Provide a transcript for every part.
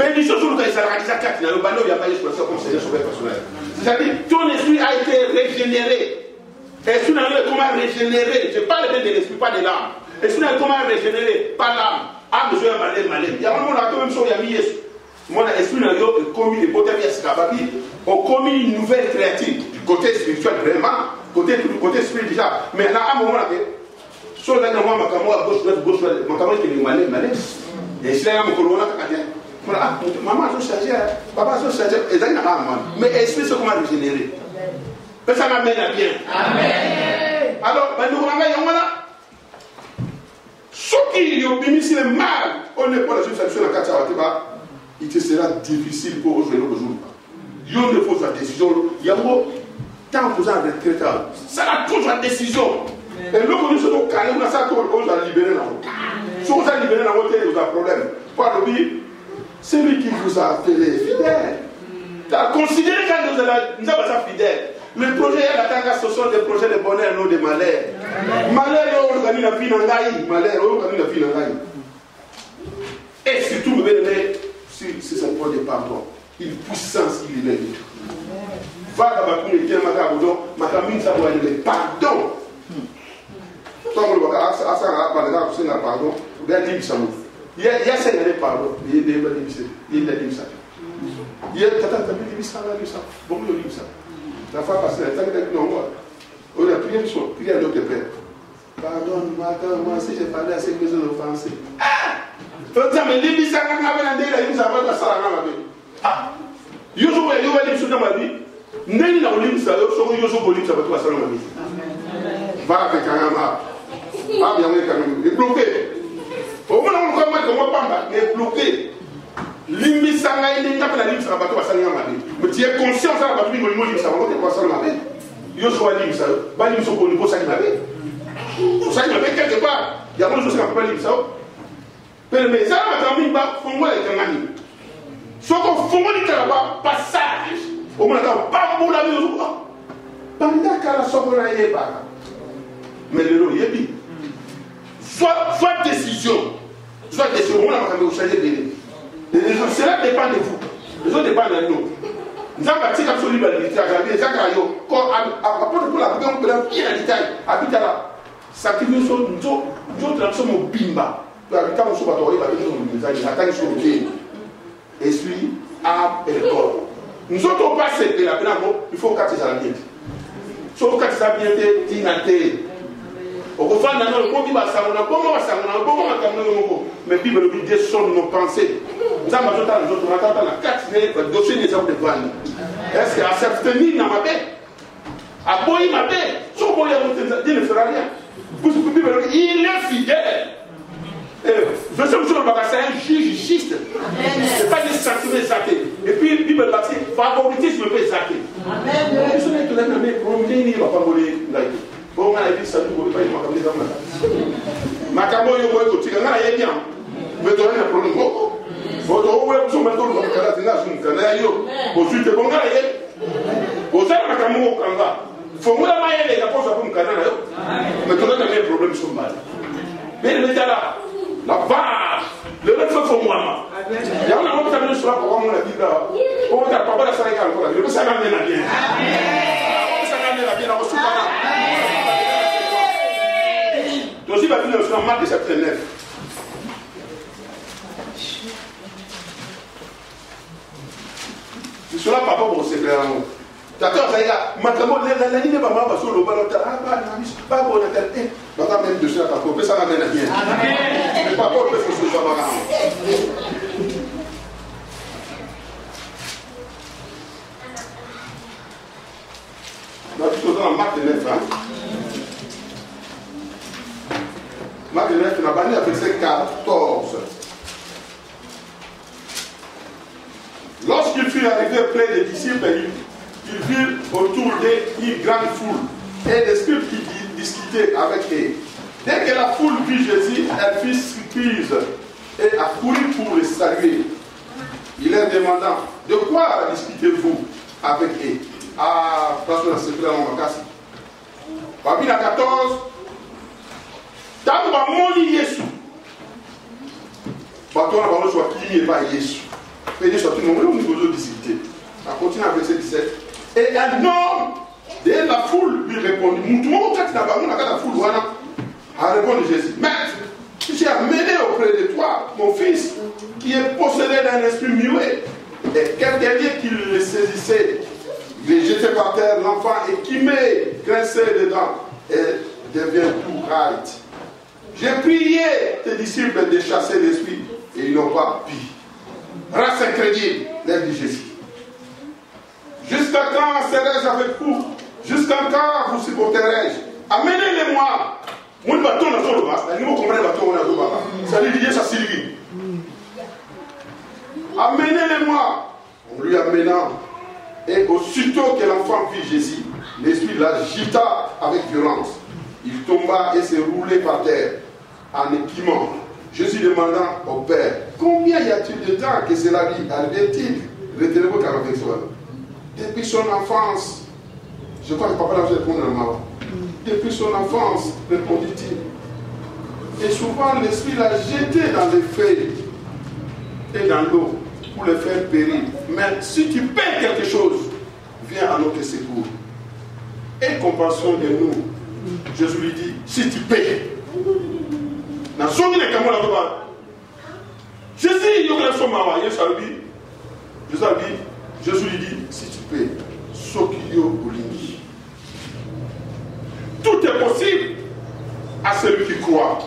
bénédiction sur le cas, ça réalise à 4, il y a le bandeau, il y a pas eu comme Seigneur Sauveur personnel. C'est-à-dire, ton esprit a été régénéré. Esprit n'a pas comment régénérer. Je parle bien de l'esprit, pas de l'âme. Esprit n'a pas comment régénérer, pas l'âme. Âme, je vais malin, malin. Il y a un moment, la même chose, il y a mis Yesu. Mon esprit n'a pas commis les potes à Skababi, ont commis une nouvelle créative du côté spirituel, vraiment, côté spirituel déjà. Mais là, à un moment, là, sur la moi, ma caméra à gauche, ma caméra qui est malin, malin. Et si là, mon colonel, maman, je suis chargé, papa, je suis chargé, et ça, il n'a pas. Mais esprit, c'est comment régénérer. Que ça m'amène à bien. Amen. Alors, nous allons voilà. Ce qui ont mis le mal, on n'est pas dans une solution à Katawatiba, il te sera difficile pour aujourd'hui le jour. Il y a une fausse décision. Il y a un tant que vous avez un retraité, ça a toujours la décision. Et nous, nous sommes calés, nous avons libéré la route. Si vous avez libéré la route, vous avez un problème. Par le but, c'est lui qui vous a appelé fidèle. Considérez quand nous avons été fidèles. Le projet ce sont des projets de bonheur, non de malheur. Malheur, on organise la vie dans l'aïe. Malheur, on organise la vie dans l'aïe. Et surtout, vous venez, c'est son point de pardon. Il puissance, il est. Va dans ma communauté, ma cabodon, ma famille, ça doit être le pardon. Toi, vous voyez, pardon, vous avez dit ça. Il y a 5 années pardon. Il y a des ça. Il y a des ça. Bon, il y a ça. La fois passée, elle t'a dit non, on a prié à notre Père. Pardonne-moi, moi si j'ai parlé à ces que je l'ai offensé. Ah! Mais l'Église, ça n'a pas été la vie, ça va pas ça la vie. Ah! Yo vais dire dans ma vie. N'est-ce pas l'Église, ça va tout passer dans ma vie. Va avec un amar. Ah, bien, il est bloqué. Au moins, on va comment pas, il est bloqué. L'immi sanga il n'y a pas la limite ça va pas s'allumer ma vie. Mais tu es conscient ça va pas lui moi ça va pas s'allumer ma vie. Yo soit limite ça, pas limite so pour ça ma vie. Ça ma vie quelque part. Il y a beaucoup de choses qu'on peut pas limite ça. Mais ça va t'amener pas fond moi avec un ami. Soit qu'on fond moi de passage. Au moins pas pour la vie. Pendant qu'à la sobra y est pas. Mais le lot y est bien. Soit décision. Soit décision, on a pas changer de cela dépend de vous. Les autres dépendent de nous. Nous avons bâti comme sur l'humanité. Nous avons dit quand on la bien en détail, habite là. Sacrifice nous sommes au bimba. Nous habitons sur le bateau, nous attaquons sur le pied. Esprit, âme et corps. Nous autres pas séparés la peine, il faut qu'à ça bien. Sauf qu'à ça bien été. Au refend dans le monde qui va s'amener, mais Bible nous dit sont nos pensées. Nous avons besoin de nous entendre la 4 dossier des hommes de vanne. Est-ce qu'à s'abstenir dans ma paix, à boire ma paix, son boire ne fera rien. Il est fidèle. Je sais que c'est un juge juste. Ce n'est pas des sentiments exaltés. Et puis, la Bible dit favoritisme peut exalter. Amen. Je ne sais pas si vous avez bon, on a dit ça, vous ne pouvez pas y aller. Macabo, il y a un petit peu de temps. Mais tu as un problème. Vous avez un problème. Vous avez un problème. Vous avez un problème. Vous avez un problème. Vous avez un problème. Mais le métal là, la vache, le métal faut moi. Il y a un autre qui sur la parole, on a dit là. On n'a pas la salle encore. Je ne sais pas bien. Amen. Donc, il va venir dans Marc chapitre 9. C'est cela, papa, pour se faire un mot. D'accord, ça y est, maintenant, la ligne va m'avoir sur le ballon. Ah, pas bon, on a tel. On va même dessus à ta peau, ça m'amène à bien. Mais papa, on peut faire ce soit marrant. Donc, tu te donnes en Marc 9, hein. Marc 9, tu n'as pas dit à verset 14. Lorsqu'il fut arrivé près des disciples, il vit autour d'eux une grande foule et des scribes qui discutaient avec eux. Dès que la foule vit Jésus, elle fit surprise et accourut pour le saluer. Il leur demanda, de quoi discutez-vous avec eux? Ah, parce que la sécurité on va casser. Babina 14. Tant que mon Jésus, bateau na bango soit qui n'est pas Jésus. Pédé sur tout le monde, nous avons discuté. On continue à verset 17. Et un homme de la foule lui répondit. Tout le monde a la foule, voilà. A répondu Jésus. Maître, j'ai amené auprès de toi mon fils qui est possédé d'un esprit muet. Et quelqu'un qui le saisissait, il est jeté par terre, l'enfant est quimé, grincé dedans et devient tout right. J'ai prié tes disciples de chasser l'esprit et ils n'ont pas pu. Race incrédible, l'aide de Jésus. Jusqu'à quand serai-je avec vous? Jusqu'à quand vous supporterai-je? Amenez-les-moi. Mon bâton n'a pas le bas. Il faut comprendre le bâton n'a pas le bas. Ça lui dit ça Sylvie. Amenez-les-moi. On lui amenant. Et aussitôt que l'enfant vit Jésus, l'esprit l'agita avec violence. Il tomba et s'est roulé par terre en équimant. Jésus demanda au Père, combien y a-t-il de temps que cela lui arrive-t-il? Retenez-vous car avec soi. Depuis son enfance, je crois que papa l'a répondu à maman. Depuis son enfance, répondit-il. Et souvent l'esprit l'a jeté dans les feuilles et dans l'eau pour le faire périr. Mais si tu paies quelque chose, viens à notre secours. Et compassion de nous. Jésus lui dit, si tu paies. Jésus lui dit, si tu paies, tout est possible à celui qui croit.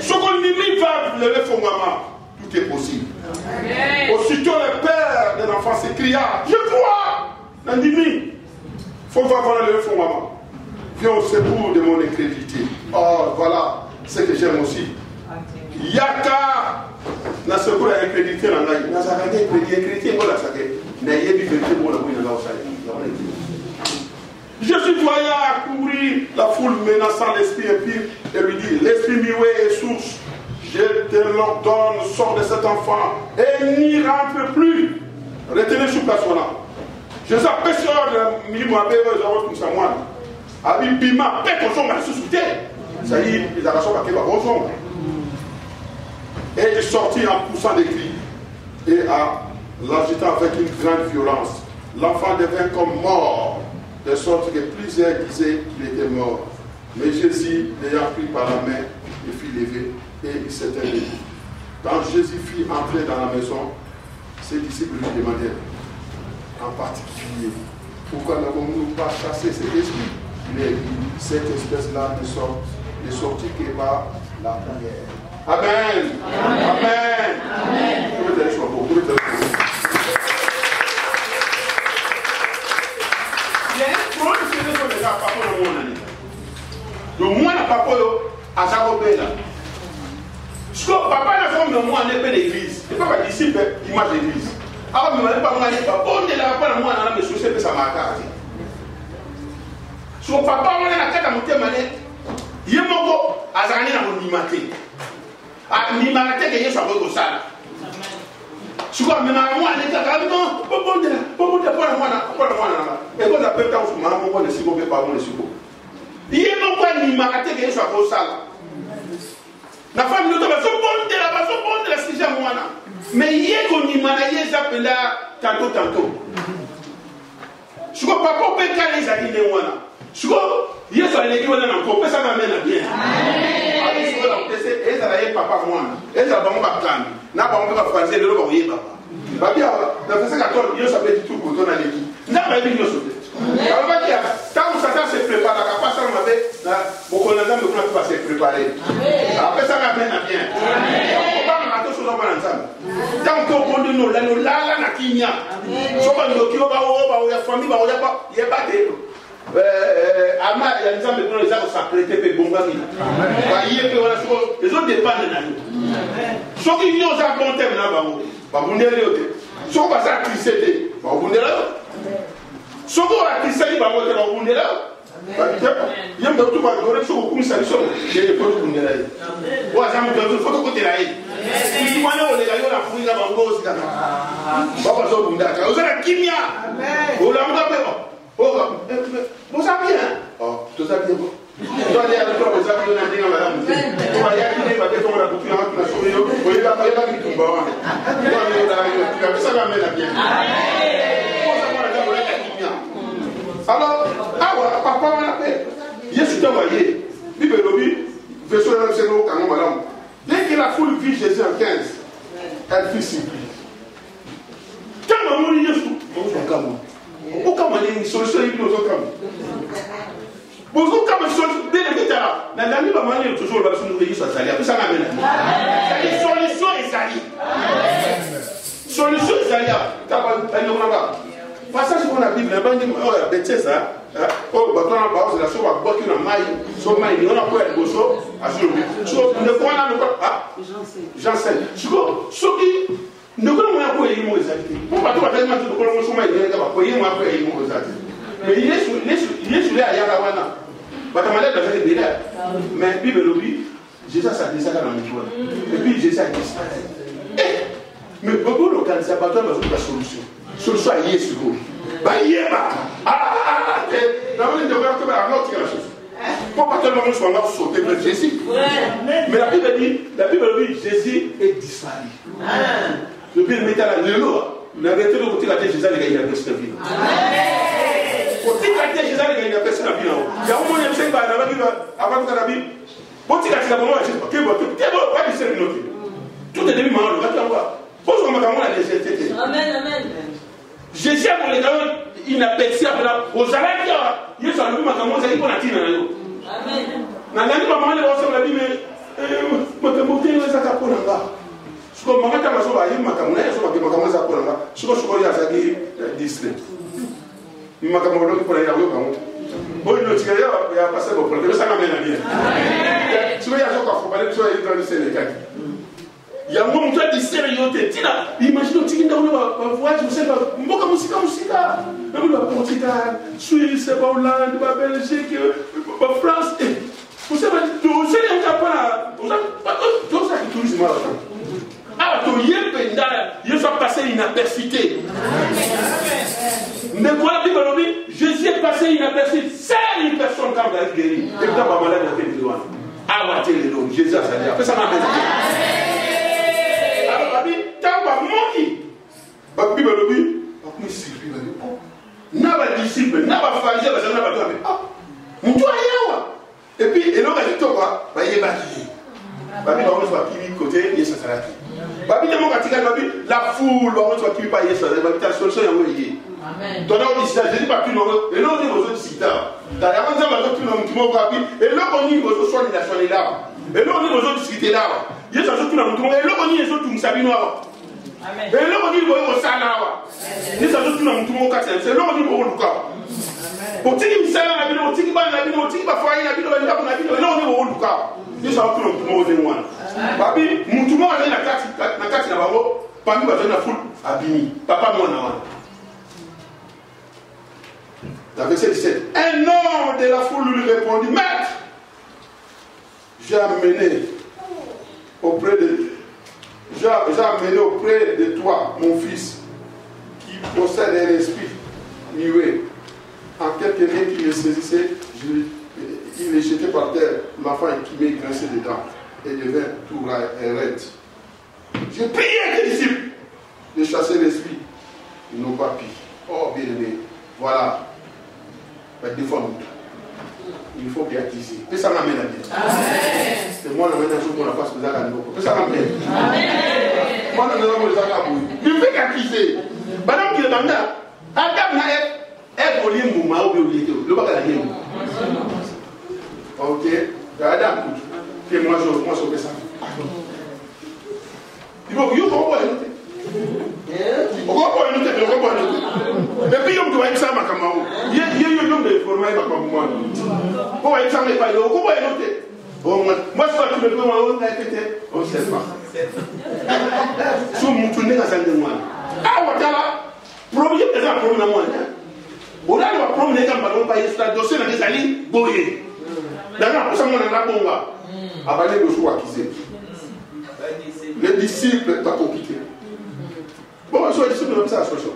Ce qu'on limite va lever son maman, tout est possible. Amen. Aussitôt le père de l'enfant s'écria, je crois. Nandimi, faut voir lever son maman. Viens au secours de mon incrédulité. Oh, voilà ce que j'aime aussi. Yaka, na secours à l'incrédulité, na sakake incrédulité, voilà ça que na yebi vérité pour la bouille na osai. Jésus voya courir la foule menaçant l'esprit impur et lui dit, l'esprit muet est source. Je te l'ordonne, sors de cet enfant et n'y rentre plus. Retenez sur place voilà. Jésus a péché de milieu abbé, comme ça moi. Abi bima, pète ton son, mais sous terre. Ça y est, ils arrachent pas qu'il va bon son. Et il sortit en poussant des cris et en l'agitant avec une grande violence. L'enfant devint comme mort, de sorte que plusieurs disaient qu'il était mort. Mais Jésus, l'ayant pris par la main, le fit lever et il s'était levé. Quand Jésus fit entrer dans la maison, ses disciples lui demandèrent, en particulier, pourquoi n'avons-nous pas chassé cet esprit? Mais cette espèce-là ne sortit que par la prière. Amen. Amen. Amen. Donc moi n'a pas à Jacobella. Ce que papa n'a fait de moi n'est pas d'église. Il n'est pas disciple, image d'église. Alors mais pas moi n'est pas bon de la part moi dans la maison c'est ça m'a caractère. So papa on a la tête à monter mané. Yemoko azani na monimate. Ah nimate que yeso abo ça. Siko me na moi n'est pas non bon de pour moi na. Et quand la pète au maman on ne siko pas bon le siko. Yemoko nimate que yeso abo ça. La femme nous va so bonde la si jamais moi. Mais hier qu'on y m'a dit ça tantôt. Je crois papa peut caler ça qui est moi. Je crois hier ça les qui on a encore ça va mener bien. Amen. Et ça là papa moi. Et ça va pas plan. Na ba on va faire le ba oui papa. Ba bien la fait ça quand il ça peut tout pour ton aller. Na ba bien so. Alors va dire quand ça se prépare la capacité on avait beaucoup de gens me connaissent pas se préparer. Après ça va bien. Amen. Donc on dit nous la na kinya. So ba ndo kio ba o ya famille ba o ya ba ye ba de. Ama ya nzambe pour les avoir sacrété pe bonga mi. Ba yé pe wala so les autres dépendent na nous. So ki yo za bon thème na ba o. Ba bundele yo te. So ba za krisete. Ba bundele. So ko la krisete ba o te ba bundele. Ba te. Yem do tu ba do re so ko kumisa so. Je ko bundele. Wa za mo do foto ko te la yi. Si wana o le ga yo la fuina ba ngo si kana. Ba ba so bunda ka. O za kimia. Amen. O la mo pe o. Vous savez bien? Oh, tu sais bien. Tu dois aller à l'autre, vous savez bien, on a madame. Tu vas y aller, tu vas dire qu'on a coupé un peu la souris. Vous voyez pas qui tombe. Tu vas aller là, tu vas ça ça amène la bien. Alors, papa on appelle. Jésus t'a envoyé. Bible lobby, verset 9, c'est nous quand madame. Dès que la foule vit Jésus en 15, elle fut simple. Quand maman dit Jésus, on va calmer. Pourquoi on a une solution et puis nous autres bonjour, comme dès le départ, la dernière maman est toujours là sur nous réunir sur la salle. Après ça m'amène. Solution et salie. Solution et salie. Passage qu'on a Bible, on a bêté ça. Oh, bah, on a pas la chose à boire qui n'a maille, son maille, on a pas le bosso, à ce moment. Ne quoi là, ne quoi. Ah, j'enseigne. Ce qui ne connaît pas quoi il m'a exalté. Pour pas tout à fait, moi, je ne connais pas son maille, il n'y a pas quoi il m'a exalté. Mais il est sur les Ayarawana. Mais Bible lobby, Jésus a dit ça dans le jour. Et puis Jésus a dit ça. Mais beaucoup de cas, c'est pas toi qui as la solution. Solution à Yesu. Bah, Yéba. Dans le devoir que la note la chose. Pour pas que le soit sauté de Jésus. Mais la Bible dit, Jésus est disparu. Depuis le métal à l'élo, la vérité de côté de la tête, Jésus a gagné la personne vie. Côté de la tête, Jésus a gagné la personne vie. Il y a un moment où il y a un avant de la Bible. Côté de la tête, il y a un moment tout est début, maman, le voir. Pose-moi ma caméra, amen, amen. Jésus a mon égal, il n'a pas été aux Arabiens. Il y a un ma caméra, il y a un amen. Dans la maman, elle va la Bible, mais ma caméra, elle va s'accaper là-bas. Ce que maman t'a dit, ma caméra, elle va s'accaper là-bas. Ce que je crois, il y a ça qui Disney. Ma caméra, il faut aller là-bas. Bon, il y a passé au problème, ça m'amène à bien. Tu vois, il y a un jour qu'on va aller dans le Sénégal. Il y a un moment où tu as dit sérieux, imagine que tu as un voyage, vous savez, beaucoup de musique, la Suisse, Hollande, Belgique, France. Vous savez, tout ça, tout ça qui tourisme. Ah, il faut passer inaperçu. Mais voilà, Jésus est passé inaperçu. C'est une personne quand elle est guérie. Et puis, on va malade à télé. Ah, on va télé. Jésus a dit. Après, ça m'a dit. Bible lobby, n'a pas disciple, n'a pas pharisien, n'a pas toi. Ah, mon toit est là. Et puis, et l'autre a dit quoi? Bah, il est bâti. Babi, on va qui côté, il est sassarati. Babi, la foule, on va qui pas, il est sassarati. Babi, ta solution, il est. Amen. Ton nom dit ça, je dis pas plus nombreux. Et l'autre dit aux autres citants. Dans la bande, on va plus nombreux. Et l'autre, on dit aux autres soins de la soirée là. Et l'autre, on dit aux autres discuter là. Il y a des choses qui nous montrent. Et l'autre, on dit aux autres tout nous savons. Et là, on dit au salawa. Il y a des choses qui nous montrent. C'est là, on dit au Luka. Au Tiki Sala, au Tiki Ban, au Tiki Bafoy, au Tiki Ban, et là, on dit au Luka. Il y a des choses qui nous montrent. Babi, mon tout le monde a la carte na babo. Parmi la foule, Abini. Papa, moi, dans verset 17. Un homme de la foule lui répondit, Maître, j'ai amené auprès de toi mon fils qui possède un esprit muet. En quelques minutes qu'il le saisissait, il est jeté par terre. L'enfant est qui grincé dedans et devint tout raide. J'ai prié à tes disciples de chasser l'esprit. Ils n'ont pas pu. Oh bien aimé, voilà. Des fois, il faut bien attiser. Et ça m'amène à bien. C'est moi, je vais pour la face de la niveau. Et ça m'amène. Moi, je vais pour les agabouilles. Il fait qu'attiser. Madame qui est dans là, Adam n'a est au lit, mouma, ou bien le bac à la gueule. Ok. Adam, écoute. Et moi, je fais ça. Il faut que vous compreniez. On va pas noter, on va pas noter. Et puis, on doit être ça, ma camarade. Il y a un nombre de formats, ma camarade. On va être ça, mais pas là. On va noter. Moi, je crois que le premier, on ne sait pas. Si on me tourne dans un de moi. Ah, voilà. Problème, c'est un problème à moi. On a un problème quand on va y faire dossier dans les alliés, boyer. D'ailleurs, pour ça, on a un bon gars. Avant de choix qui c'est. Les disciples, pas compliqué. Bon, je suis disciple comme ça, je suis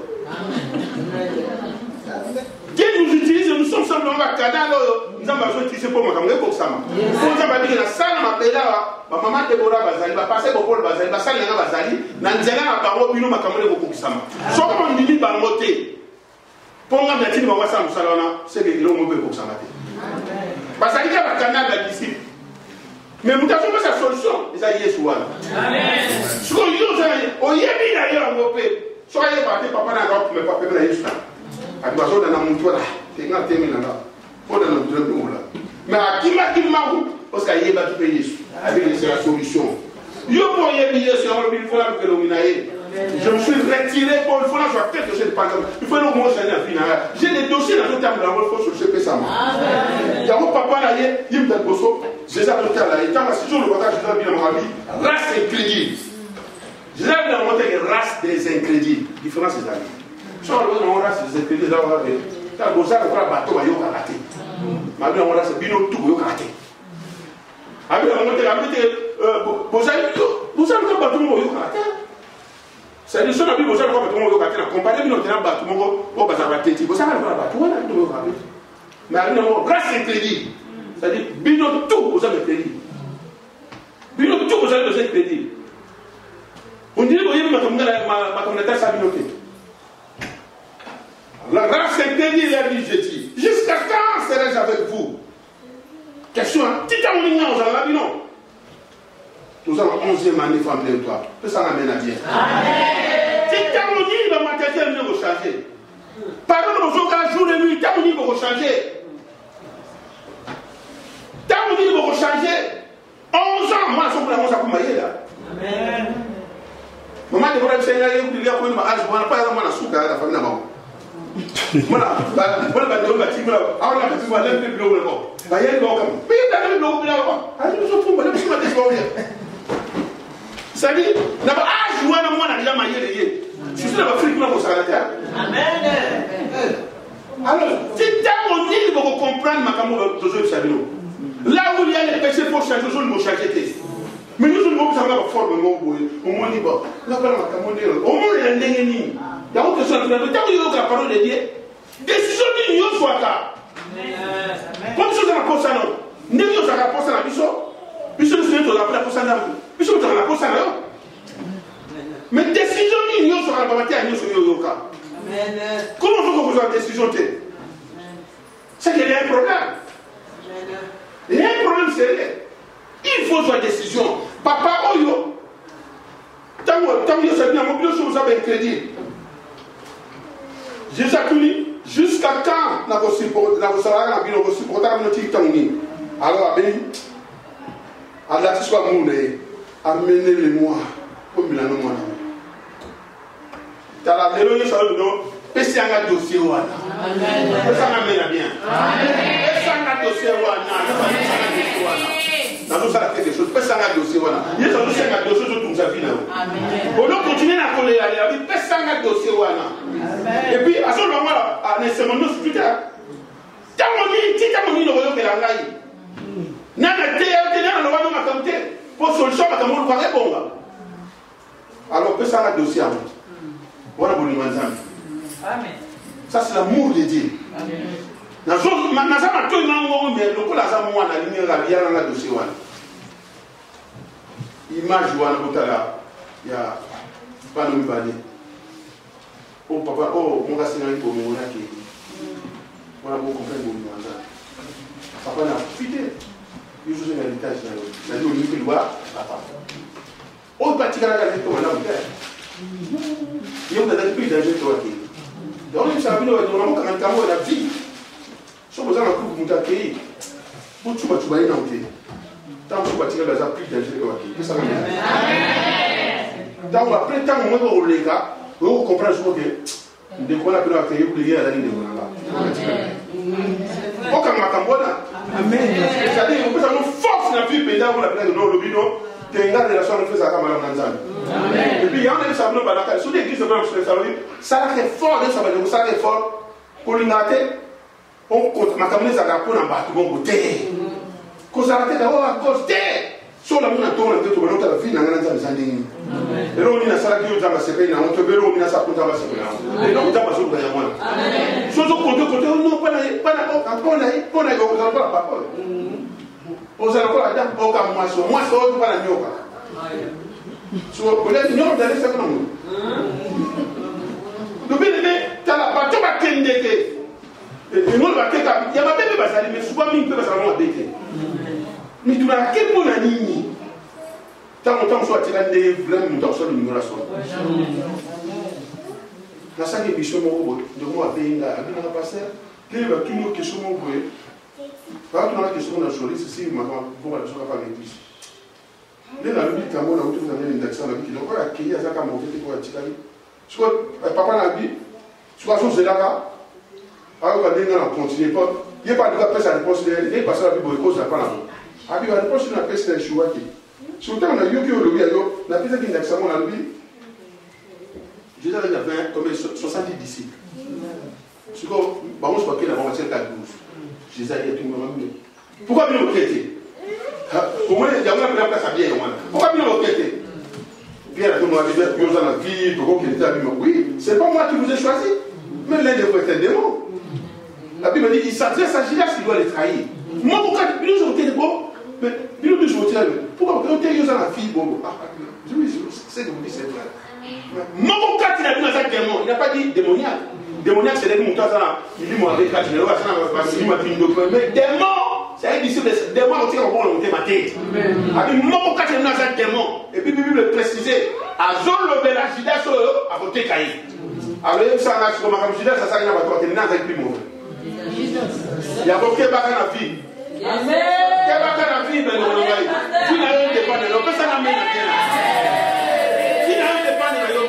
Dieu nous utilise, nous sommes simplement un canal, nous avons besoin de tisser pour moi, comme pour ça. Nous avons dit que la salle m'a appelé là, ma maman Déborah Bazali, ma passé pour Paul Bazali, ma salle n'a Bazali, Nanzela n'a pas repris, nous m'a camé pour ça. Soit comme on dit, par moté, pour moi, la team va ça, c'est que l'homme peut pour ça. Parce qu'il y a un canal de disciples. Mais nous avons sa solution, et ça y est, soit. Amen. Ce qu'on dit, on y est mis d'ailleurs, on peut. Soyez partis, papa n'a pas pu me pas faire ça. À quoi ça, dans mon toit là, c'est un thème là. Pour dans notre bureau là. Mais à qui m'a parce qu'il y a pas tout payer. Avec la solution. Yo pour y aller, c'est un peu faut la que l'ominaye. Je me suis retiré pour le faire, je vais peut-être que je ne pas comme. Il faut nous montrer un film. J'ai des dossiers dans le terme de la vol, il faut chercher ça. Il y a mon papa là, il me donne bosso. J'ai ça dans le terme là. Il y a si je le partage, je vais bien mon ami. Race incrédible. Je vais bien montrer race des incrédibles. Différence des amis. Sur le race des incrédibles, là, on va voir. Quand vous avez un bateau, il y a un raté. Mais on a ce bino tout, il y a un raté. Avec la montée, vous avez un bateau, il y a un raté. C'est une chose à dire, vous avez un bateau, il y a un raté. Comparé à notre bateau, vous avez un raté. Vous avez un bateau, il y a un raté. Mais avec la race incrédible, c'est-à-dire, bino tout, vous avez un crédit. Bino tout, vous avez un crédit. On dirait que vous avez ma communauté sabinoté. La grâce interdite, il a dit, je dis, jusqu'à quand serai-je avec vous? Question, Tita Moulignan, on a dit non. Nous avons 11e année, femme de toi. Que ça m'amène à bien. Tita Moulignan, le matériel ne va changer. Pardon, nous avons jour et nuit, Tita Moulignan va changer. Tita Moulignan va changer. 11 ans, moi, je suis pour ça pour mailler là. Amen. Maman, je voudrais que c'est là, il y a un âge, on n'a pas la soupe à la famille là-bas. Voilà, voilà, on va dire, alors là, tu vas aller plus loin là-bas. Bah, il y a une banque. Mais il y a une banque là-bas. Ah, nous sommes pour aller plus loin là-bas. C'est-à-dire, d'abord, ah, je vois moi, on a déjà maillé les yeux. Je suis dans l'Afrique, là, pour s'arrêter. Amen. Alors, c'est tellement dit qu'il faut comprendre ma caméra de Joseph Sabino. Là où il y a les péchés, il faut changer, il faut changer. Mais nous sommes pas capables de faire le mot, au moins, il va. Là, on a commandé, au moins, il y a un déni. Il y a autre chose, il y a la parole de Dieu. Décision de Dieu soit là. Comme si on a posé ça, non. Nous avons posé ça, puisque nous avons posé ça, puisque nous avons posé ça. Mais décision de Dieu soit là, à nous sur Yoka. Comment vous avez une décision? C'est qu'il y a un problème. Il y a un problème sérieux. Il faut une décision. Papa, Oyo. Tant que vous avez un crédit. Jésus a dit, jusqu'à quand nous allons supporter notre temps? Alors, à la soit moulée, amenez-les-moi comme il a nommé. Tu as la mélodie sur le dos, et c'est un dossier. Et ça m'amène bien. Et ça un dossier. Dans nous, ça a fait des choses. Pèse un dossier. Il y a un dossier sur toute sa vie. On doit continuer à coller à la vie. Pèse un dossier. Et puis, à ce moment-là, à ce moment-là, c'est tout à tant on dit, le royaume de la Ngaï. N'a été dans le royaume de la Ngaï. Pour solution, à Cameroun, pas répondre. Alors, pèse un dossier. Voilà pour nous. Amen. Ça, c'est l'amour de Dieu. Amen. Na zo mazama to imango mais le ko la za mwana limira bia na dossier wana image wana botala ya bano mbali oh papa oh mon gars c'est pour mon aki voilà bon comprendre mon mwanza papa na fidèle il joue un héritage là ça dit on lui doit papa oh patikana ka to wana mpe yo da depuis danger to aki donc il s'est venu au moment quand on a vie. Si vous avez un coup de moutarde, vous tu vas y aller. Tant que vous vas tirer les appuis d'un jeu de ça va bien. Tant après, tant que vous les gars, vous comprenez que de quoi la peine à créer pour les à la ligne de là. Quand on a Amen. C'est-à-dire que vous avez une force dans la vie pédale pour la plaine de nos bino, tu as une relation avec ça comme la Nanzane. Et puis il y a un sabon balaka, sur l'église de Blanche Salon, ça a fait fort, ça a fait fort pour l'unité. On compte ma caméra ça pour un bâtiment côté. Qu'on s'arrête d'avoir à cause de sur la mona tona de to balota la fina ngana za zandini ero ni na sala ki uza masepe na onto bero ni na sa kunza masepe na ero uza maso ba ya mwana sozo kote kote no pana pona yo ko za pa pa oza ko ada o ka mwaso o pana nyoka so ko le nyoka dale sa kono do bele tala pa to ba kendeke et nous va keka ya ba bebe basali mais souvent mi pe basala mo beke mais tu la ke pona nini tant soit tirande vraiment dans son numéro son na sa ke biso mo de mo abenga abina na passer ke ba kinyo ke so mo boye ba tu na ke so na joli c'est ma pour la so ka pas l'église les la lutte kamo na utu na indexa na biki donc la ke ya za ka mo ke ko atikali so papa na bi so so zelaka alors que les gens ne continuent pas, il n'y a pas de place à réponse, il n'y a pas de cause à prendre. Avec la réponse, on a fait un choix. Surtout, on a eu que le gars, on a fait un examen, on a vu. Jésus avait 70 disciples. C'est comme, on se voit qu'il y a 12. Jésus a dit tout le monde. Pourquoi bien le traiter? Au moins, il y a une place à bien. Pourquoi bien le traiter? Pierre, tout le monde a dit, il y a la vie, pourquoi qu'il était à lui? Oui, c'est pas moi qui vous ai choisi. Mais l'un de vous est un démon. La Bible dit, il s'adresse à Judas qui doit les trahir. Moi, pourquoi nous avons été bon? Mais nous avons été pourquoi nous avons été la fille bon? Je sais que vous dites c'est vrai. Moi, pourquoi il a dit dans un démon? Il n'a pas dit démoniaque. Démoniaque, c'est des moutons, il dit moi avec la génération, mais démon, c'est un disciple de démon, on tire en bon, on tire ma tête. Moi, pourquoi il a dit dans un démon? Et puis, la Bible précisait, à Zolo de la Judas, à voter Caïn. Alors, ça a comme Judas, ça s'arrête à toi, tu n'es pas plus mauvais. Il y a beaucoup de bagages dans la vie. Amen. Quel bagage dans la vie, mais non, qui n'a rien de pas de l'eau, personne n'a rien de bien. Qui n'a rien de pas de l'eau,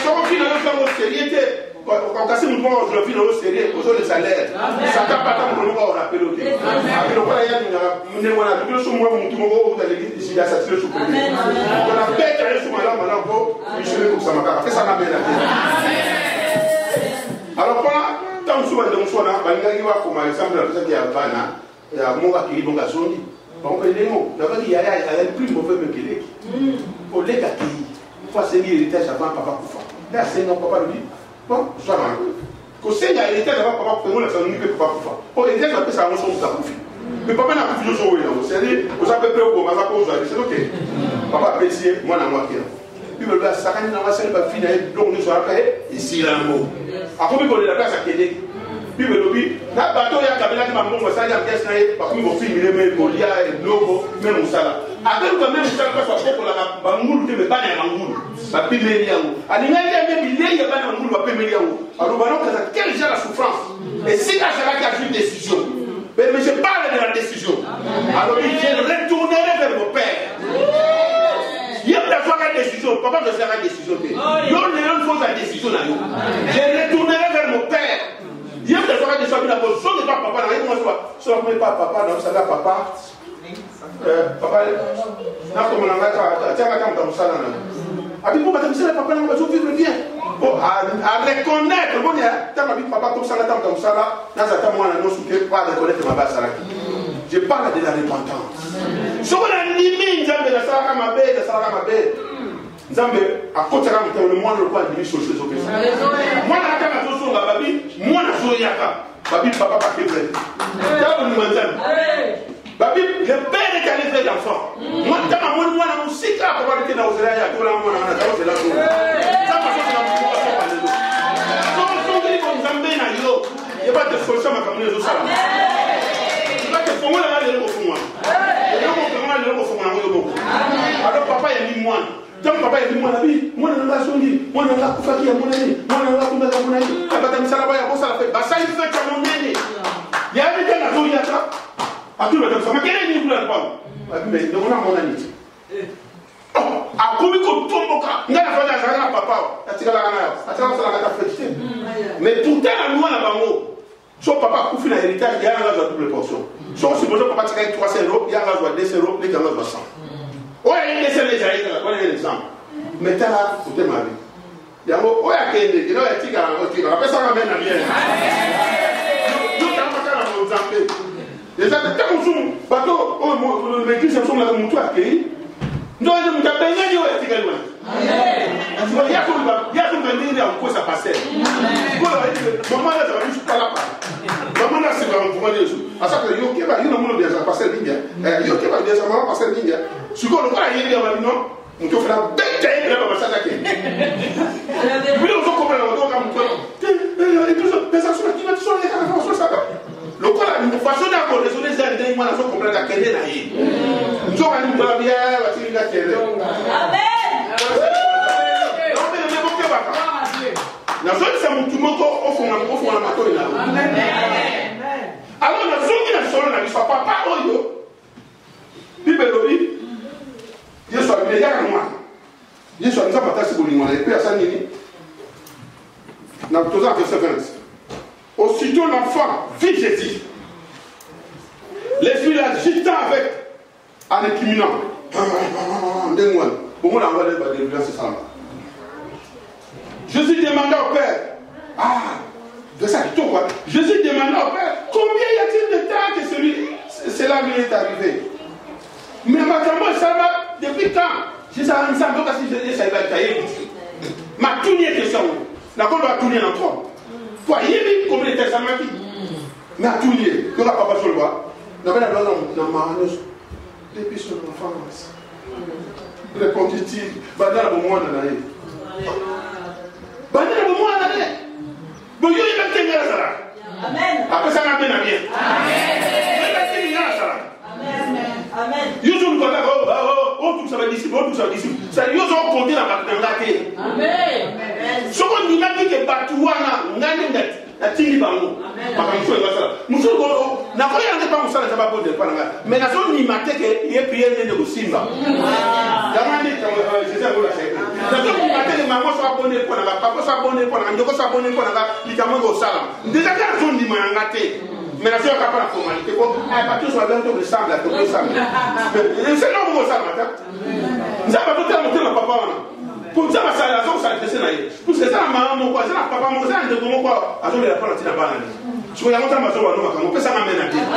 quand on n'a pas de sérieux, quand on casse mon point, je le fais dans le sérieux, aux autres salaires. Ça n'a pas tant de l'eau, on rappelle au début. Avec le palais, on a tout le monde, tout le monde, vous allez dire, ici, il y a cette chose. On a bête à ce moment-là, maintenant, il se met comme ça, après ça n'a rien à dire. Alors, tant que souvent, donc, soit là, il y a comme exemple, la personne qui a Bana, il y a mon gars qui est bon à son lit. Donc, les mots, d'abord, il y a plus mauvais que les pour les gars qui, il faut enseigner l'héritage avant papa Koufa. Là, c'est non, papa lui dit, bon, soit là. Quand c'est l'héritage avant papa Koufa, on a fait un papa Koufa. Pour l'héritage, on appelle ça un son de Koufi. Mais papa n'a plus de son oui, c'est-à-dire, vous avez peur pour ma papa, c'est ok. Papa a essayé, moi, on a moi qui puis le gars, ça a été un fille, donc nous sommes après, ici, là, un mot. Après, on est la place à Québec. Puis le lobby, la bateau, il y a un cabinet qui m'a dit, ça y a un pièce, parce que mon fils, il est même, il y a un logo, même au salaire. Après, quand même, ça va passer pour la bangoule, mais pas la bangoule. La piméliaou. À l'image, il y a pas de bangoule, la piméliaou. Alors, quelle est la souffrance? Et si là, c'est là qu'il y a une décision. Mais je parle de la décision. Alors, je retournerai vers mon père. Il y a une décision, papa ne fera une décision. Il y a une décision là. Je retournerai vers mon père. Il y a une décision, il y a une pas papa, il y a une pas papa, non, ça va papa. Papa, non, comme on a dit, tiens, quand on s'en a. Abi pour madame ça papa n'a pas vivre bien. Bon, à reconnaître, bon, t'as ma vie papa comme ça là, comme ça là, dans un temps moi on a souffert pas reconnaître ma base là. Je parle de la repentance. Si on a limite, Nzambe la salaka mabe, la salaka mabe. Nzambe a côté là le moins le quoi dimi sur ces occasions. Moi la kama zo so babi, moi na zo yaka. Babi papa pas que vrai. T'as une manzane. Babi le père est allé faire l'enfant. Moi t'as moi na musika pour aller dans Australie, à tout là moi na ça c'est là. Ça passe sur la musique pas parler d'eau. Son gris comme Nzambe na yo. Il y a pas de solution à comme les autres ça. Comment la main de l'eau pour moi? Alors papa il a mis moi. Tant papa il a dit moi la vie, moi dans la sonde, moi dans la kufaki à mon ami, moi dans la kumba à mon ami. Papa t'as mis ça là-bas, il a ça la fait. Bah ça il fait à mon ami. Il y a des gens qui ont dit ça. À tout le temps, ça m'a quel est le problème? Mais on a mon ami. A komi ko tomboka, n'a pas fait ça papa. A tiré la gana, a tiré ça la gana fait. Mais pourtant la loi là-bas. Son papa a fait l'héritage, il y a un double portion. Son supposé papa tire 300 €, il y a un 200 €, les gens ont 100. Oui, il laisse les aïeux, on a un exemple. Mais t'as là, faut te marier. Il y a un mot, oui, il y a un tigre, après ça, on amène à bien. Nous, t'as pas qu'à la Mozambique. Déjà, quand on joue, bateau, l'église, on a mon toit accueilli. Nous avons dit, il y a comme un en quoi ça passait. Maman, là, ça va juste pas la part. Maman, là, c'est vraiment pour dire. À ça que yo, qui va, il y a un monde déjà passé le ligne. Yo, qui va déjà passer le ligne. Si on va y aller, on va non. On te fera bête, il va passer la quête. Puis on va comprendre, on va comprendre. Et tout ça, les actions qui vont sur les caractères, on ça. Le quoi là, une façon d'accord, les autres aides, moi, la façon comprendre la quête là. Nous avons une bonne bière, la télé, la quête. Amen. La zone c'est mon tout monde au fond la mato là. Alors la zone qui est sur la vie soit papa oyo. Bible lobi. Yesu a ya moi. Yesu a nzamba tasi bolingo na epea ça nini. Na toza verset 20. Aussitôt l'enfant vit Jésus. L'esprit l'agitant avec en écriminant. Donne-moi. Pour moi la voix de c'est ça. Jésus demanda au Père, Jésus demanda au Père, combien y a-t-il de temps que cela lui est arrivé? Mais maintenant, ça va, depuis quand? Je sais pas si je ça va tailler. Ma tournée question. La qu'on doit tourner encore. Toi, il y a combien de temps ça m'a dit? Mais à tourner, que la papa sur le bois. N'a pas la blanc dans ma hanneuse. Depuis son enfance. Répondit-il, badala pour moi dans la vie. Badala pour moi dans la vie. Bon, il y a une telle chose là. Amen. Après ça, on a bien. Amen. Amen. Ils ont dit, tout ça va disciple, tout ça va disciple. Ils ont compté dans la terre. Amen. Ce qu'on dit, c'est que Batouana, on a une dette. La tini bango. Muso go na ko yande pa musala ta babo de pananga. Mais na zone ni mate ke ye prier ne go simba. Damani je sais la chef. Na zone ni mate ke maman so abonné pananga, papa so abonné pananga, ndoko so abonné pananga, likamo go sala. Déjà ka zone ni manga te. Mais na zone ka pa la formalité ko pas tous va bientôt le sable, le sable. C'est non go sala mata. Nzaba to te monter na papa wana. Pour ça, ça la zone, ça c'est là. Pour ça, maman, quoi, ça, papa, moi, ça, de comment quoi, à zone la prendre la banane. Tu vois, longtemps, ma zone, on peut ça m'amener à dire. Il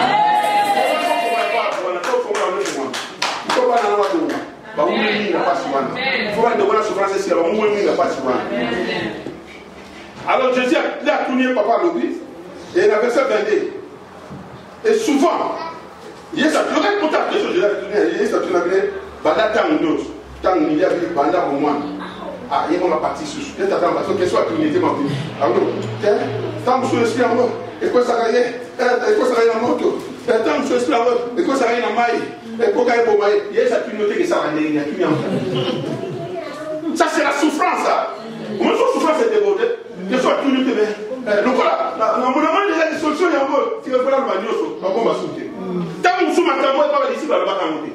faut pas dans la zone. Bah, où il n'y a pas souvent. Il faut pas de bonne souffrance ici, où il n'y a pas souvent. Alors, Jésus a tourné papa l'oblit, et il a verset 22. Et souvent, il y a ça, tu aurais pour ta question, je l'ai tourné, il y a ça, tu l'as vu, bah, là, tant de choses. Tant il y a eu pendant au moins. Ah, il y a une partie sous. Il y a une partie qui soit unité. Alors, tant que je suis en mode, et quoi ça va y en moto. Tant que je suis en mode, et quoi ça va y en maille. Et quoi ça va y en maille. Il y a cette unité qui s'en va y en. Ça, c'est la souffrance. Moi, je souffrance est débordée. Je suis en unité. Donc voilà, dans mon moment, il y a des solutions. Il y a un mot. Si vous voulez, on va dire ça. On va sauter. Tant que je suis en mode, pas ici, on va pas monter.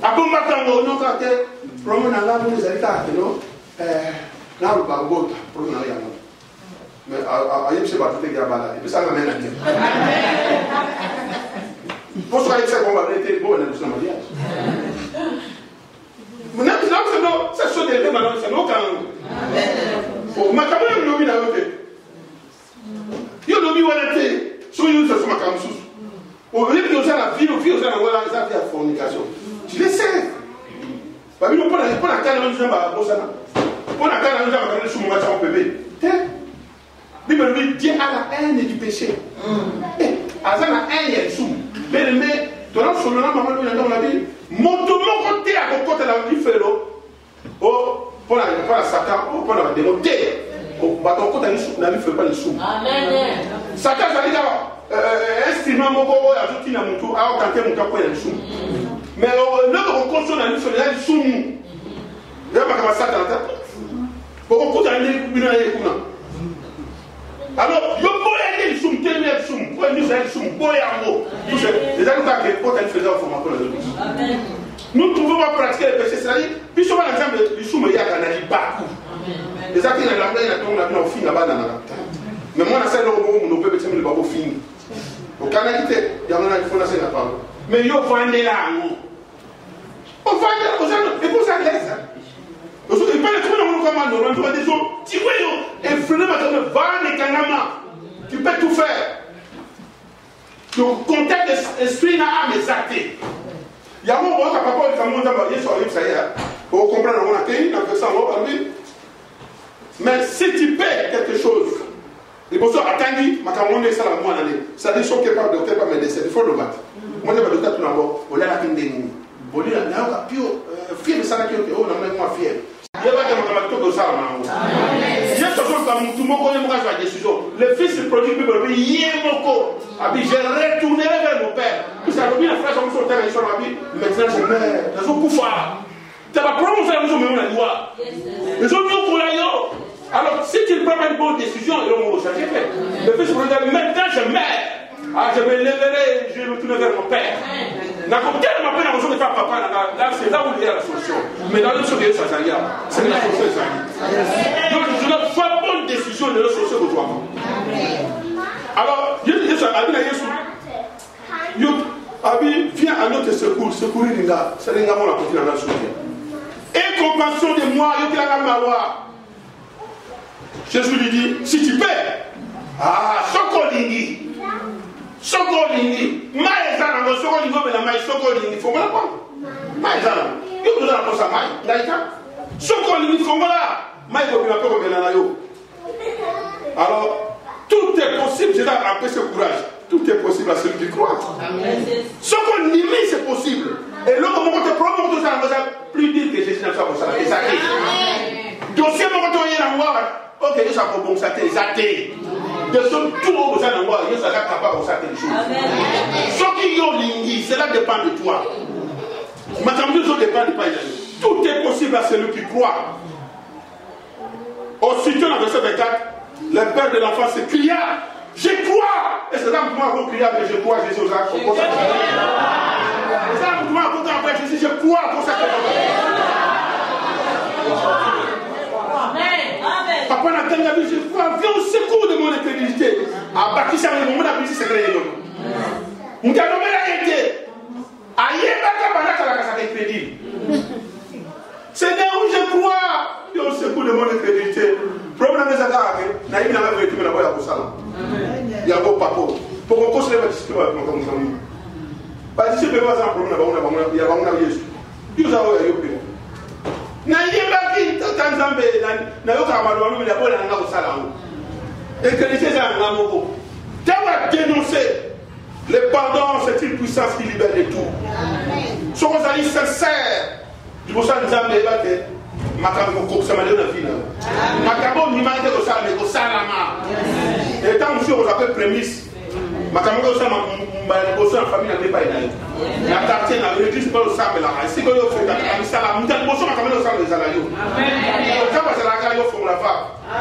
Après, on va t'envoyer notre tête. Promo na la nous les états non na le bango pour na ya non mais ayem se ba tout est gabala et puis ça m'amène à dire pour ça c'est qu'on va être bon dans le mariage mais non c'est ça de maintenant c'est non quand pour ma caméra le na ote yo no bi wala te so yo ça ma comme sous au lieu de ça la vie ça na wala ça fait fornication tu le sais. Bah oui, on prend la canne, on dit bah bon ça là. On a canne, on dit bah sous mon matin on peut bébé. Bible dit Dieu a la haine du péché. Azan la haine est sous. Mais toi là sur le nom maman nous dans la vie. Monte mon côté à côté la vie fait l'eau. Oh pour la Satan, pour la démonter. Oh bah ton côté la vie fait pas le sous. Amen. Satan ça dit instrument mon corps ajouter na mon tour à tenter mon corps le sous. Mais l'homme reconstruit dans une fenêtre sous nous. Il y a pas ça dans la tête. Pour qu'on a une alors, il y a des soum, tel est soum, pour nous faire soum, pour y avoir. Les gens qui ont fait au format pour la nous ne pouvons pas pratiquer le péché, c'est-à-dire, puis souvent l'exemple du soum, il y a un avis beaucoup. Les gens qui ont la plaine, ils ont fini là-bas dans la tête. Mais moi, on a celle où on peut mettre le babo fini. Au Canada, il y a un il faut la scène à parler. Mais il y a un là. On va dire aux gens, et pour ça, l'aise. Il ne pas les trouver dans le commandement, on va dire, tu vois, et freiner ma tombe, va les canama, tu peux tout faire. Donc, contact esprit n'a âme exacté. Il y a un moment où papa est comme on sur ça y est. Pour comprendre, on a créé dans ça, on va mais si tu paies quelque chose, les personnes attendent, ma camarade est ça la moindre année. Ça dit sont capables de faire pas médecin, il faut le battre. Moi, je vais le faire tout d'abord. On a la fin des nous. On dit, on a fier de ça qui est on a même moins fier. Il y a pas de mathématiques de ça, il y a quelque chose comme tout le monde connaît la décision. Le fils du produit du bébé, il est mon corps. Je retournerai vers mon père. Puis ça a mis la phrase comme sur le terrain, ils sont là, maintenant je meurs. Ils sont coufards. Tu vas prononcer la maison, mais on a loi. Ils ont mis au courant. Alors, si tu ne prends pas une bonne décision, ils vont me changer. Le fils du produit, maintenant je meurs. Ah, je me lèverai, je retournerai vers mon père. Quand elle m'appelle à la maison de faire papa, là, c'est là où il y a la solution. Mais dans le solution, c'est la solution. Donc, je dois faire bonne décision de la solution de toi. Alors, Abi, viens à notre secours, secourir les gars. C'est les gars qui ont continué à la solution. Et compassion de moi, il y a la mawa. Jésus lui dit, si tu paies, Sokolingi. Sokolingi, Maïzana, Sokolingo, mais la Maï Sokolingi, il faut me la prendre. Maïzana, il faut me la prendre sa Maï, d'accord? Sokolingi, il faut me la Maï, il faut me la prendre. Alors, tout est possible, je dois rappeler ce courage. Tout est possible à celui qui croit. Sokolingi, c'est possible. Et là, on va te prendre, on va plus dire que Jésus n'a pas ça. C'est ça. Dossier, on va te voir. Ok, je suis bon, ça t'est athée. De son tour, vous allez voir, je suis capable de faire des choses. Ce qui est lingui, cela dépend de toi. Madame, nous dépend de toi. Tout est possible à celui qui croit. Aussitôt, dans le verset 24, le père de l'enfant s'écria, je crois. Et c'est là que moi, je cria, mais je crois, Jésus, c'est ça que je crois pour ça. Papa n'a pas dit, je crois, viens au secours de mon incrédulité. À bâtir ça, mon appétit secret. Nous avons été. Aïe, crédit. Seigneur, je crois, viens au secours de mon incrédulité. Problème de ça, Naïm n'a pas vécu, mais la voix à Salam. Il y a un beau papa. Pour qu'on considère la discussion avec mon famille. Pas si je peux pas un problème, il y a un Jésus. Nous avons eu na yeba ki tanzambe na yoka amadwa no na bola na usala ngo et que les gens na moko tawa dénoncer le pardon, c'est une puissance qui libère de tout. Amen. So vous allez sincère du bossa nzambe ba ke makambo ko sama le na fina makambo ni manje ko sala me ko salama et tant monsieur vous appelle prémisse makambo ko sama mbale ko sama famille na pas ina la quartier na l'église pas le sable là si ko yo fait la salam ntal bossa makambo ko sala zala yo amen kama sala ga yo fo la va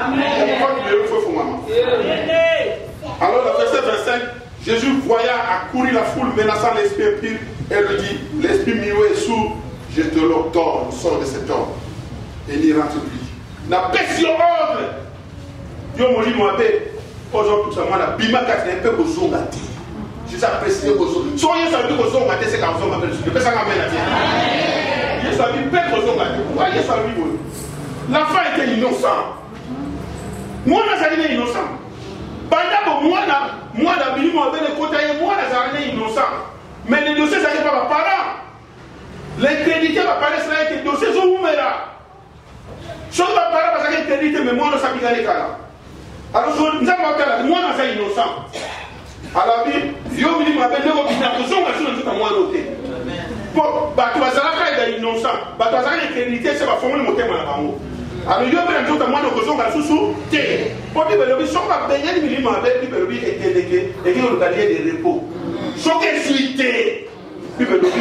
amen et pourquoi tu le fo maman alors le verset 25 Jésus voyant accourir la foule menaçant l'esprit impur et lui dit l'esprit milieu est sourd je te l'ordonne sors de cet homme et n'y rentre plus na pression ordre yo moli mo abe aujourd'hui tout ça moi la bima katine pe ko zonga ti je ça préciser ko zonga so yo ça dit ko zonga ti c'est comme zonga pe je peux ça m'amener là je ça dit pe ko zonga ti pourquoi je ça lui l'enfant était innocent moi na ça dit innocent pendant que moi la bini mo abe le côté moi na ça dit innocent mais le dossier ça n'est pas parent l'incrédité va parler cela que le dossier sont où là si on va parler parce que l'incrédité mais moi on s'applique à l'écart alors nous avons appelé moi on est innocent alors il y a un minimum appelé le robinat que son garçon tout à moi noté pour tu vas ça là innocent tu vas ça l'incrédité c'est va former le moteur là alors il y a un tout à moi que son garçon sous té pour dire le son va baigner le minimum avec le bébé et délégué et qui le gardien de repos son que suité puis le bébé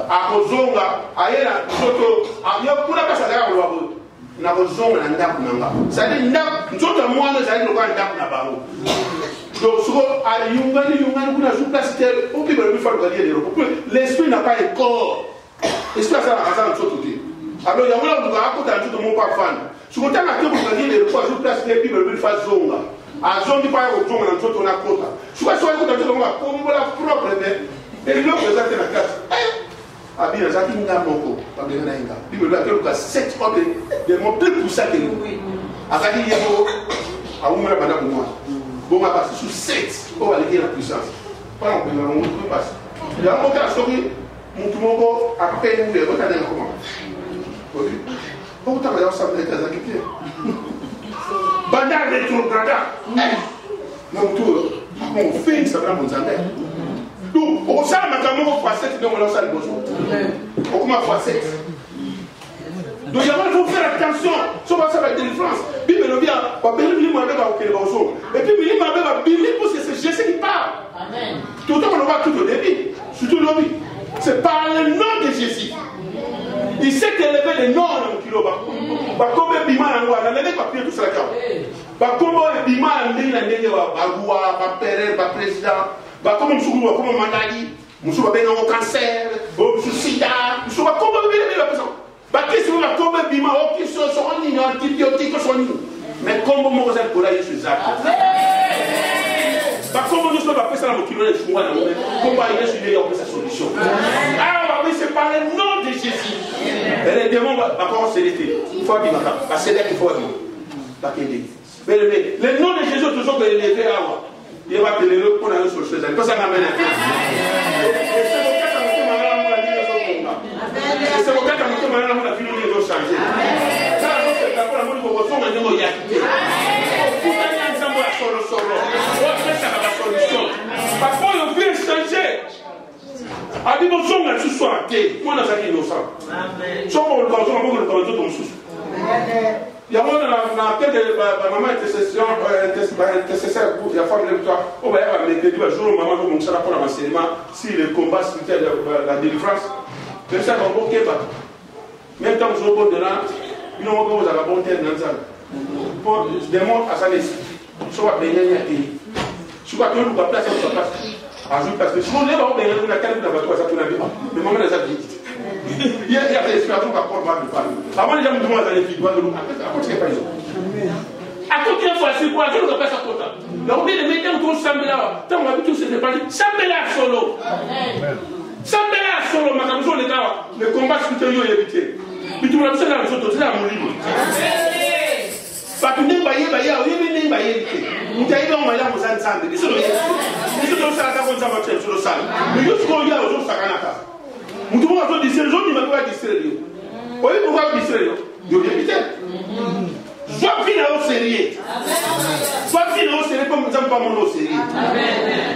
à kozonga ayela soto ayo kuna pesa ya lwabo na kozonga na ndaku nanga sadi ndaku nzoto mwana sadi lokwa ndaku na bango donc so ayunga ni kuna sous place tel au qui veut faire le gardien de repos l'esprit n'a pas un corps l'esprit ça la raison soto ti alors ya wala ngo akota nzoto mon pas fan so kota na tebo gardien de repos sous place tel qui veut faire zonga azondi pa ko zonga na nzoto na kota so ka so ko nzoto ngo kombola problème et le présenter la carte Abi Azaki Ngamoko, Pabena Inga. Il me l'a fait 7 ordres de mon plus puissant que nous. Azaki Yamo, à Oumra Madame moi. Bon, on va passer sous 7 pour aller la puissance. Pas on peut on peut passer. Il y a un moment où Moutoumoko a peine où les autres années comment. Oui. Pourquoi tu as ça peut être exécuté? Bandar rétrograda. Moutou, on fait ça dans mon zambé. Donc, au sein de ma caméra, on fait 7 donc on lance le besoin. On commence à faire 7. Donc, il faut faire attention. Ça va être une délivrance. Bible le vient, on va bien lui demander à auquel besoin. Et puis, il m'a dit, parce que c'est Jésus qui parle. Amen. Tout le monde va tout au début. Surtout l'objet. C'est par le nom de Jésus. Il s'est élevé le nom de Kilo. Comme Bima, on a levé papier tout ça. Comme Bima, on a levé Bagoua, Père, président. Comme Moussou, comme Mandali, Moussou va bien au cancer, au sida, Moussou va comme la personne. Qu'est-ce que va comme Bima, qui sont antibiotiques, mais comme mon Moselle pour aller sur Zach. Comment nous sommes appelés ça dans le kilo de choix, comment il est sur sa solution. Ah, oui, c'est par le nom de Jésus. Et les démons, encore, c'est l'été. Il faut dire, c'est là qu'il faut dire. Mais le nom de Jésus, toujours que les fait à moi. Il va te le pour aller sur le chemin. Parce que ça m'amène à c'est mon cas quand on a fini de nous changer. Ça, c'est la bonne promotion, on a dit, on y a quitté. Parfois, on veut changer. A dit, bon, on a tout soit athée. Moi, on a ça qui est innocent. Soit on le consomme, on le consomme dans le sous. Il y a moi, dans la tête de ma maman intercession, il y a femme de toi. On va y avoir les deux jours, maman, je vais pour l'enseignement. Si le combat spirituel, la délivrance, même ça, on va ok, même temps, je vais au delà, nous, on va vous avoir bon terme dans ça. Pour démontrer à sa naissance. Soit bien été. Soit que nous place à notre place. Ajoute parce que si on est là, on est là, on a toi, ça tourne bien. Mais maman les a dit. Il y a des situations qui apportent mal de parler. Avant les gens me demandent à les filles, à côté pas ils ont. À côté de fois, c'est quoi? Je ne sais pas ça pour ça. Donc on dit les médias autour de Sambela. Tant on a vu tout ce qui s'est passé. Sambela solo. Sambela solo. Ma caméra les gars, le combat spirituel est évité. Puis tu me l'as dit là, les autres, c'est là mon livre. Parce que nous baillons, nous baillons. Nous avons mal à vous ensemble. Nous sommes ça comme ça sur le sol. Nous sommes là aux autres sacanaka. Nous devons avoir des gens qui m'ont distraire. Oui, pourquoi distraire? Dieu éviter. Soit fin au sérieux. Soit fin au sérieux comme nous n'avons pas mon sérieux.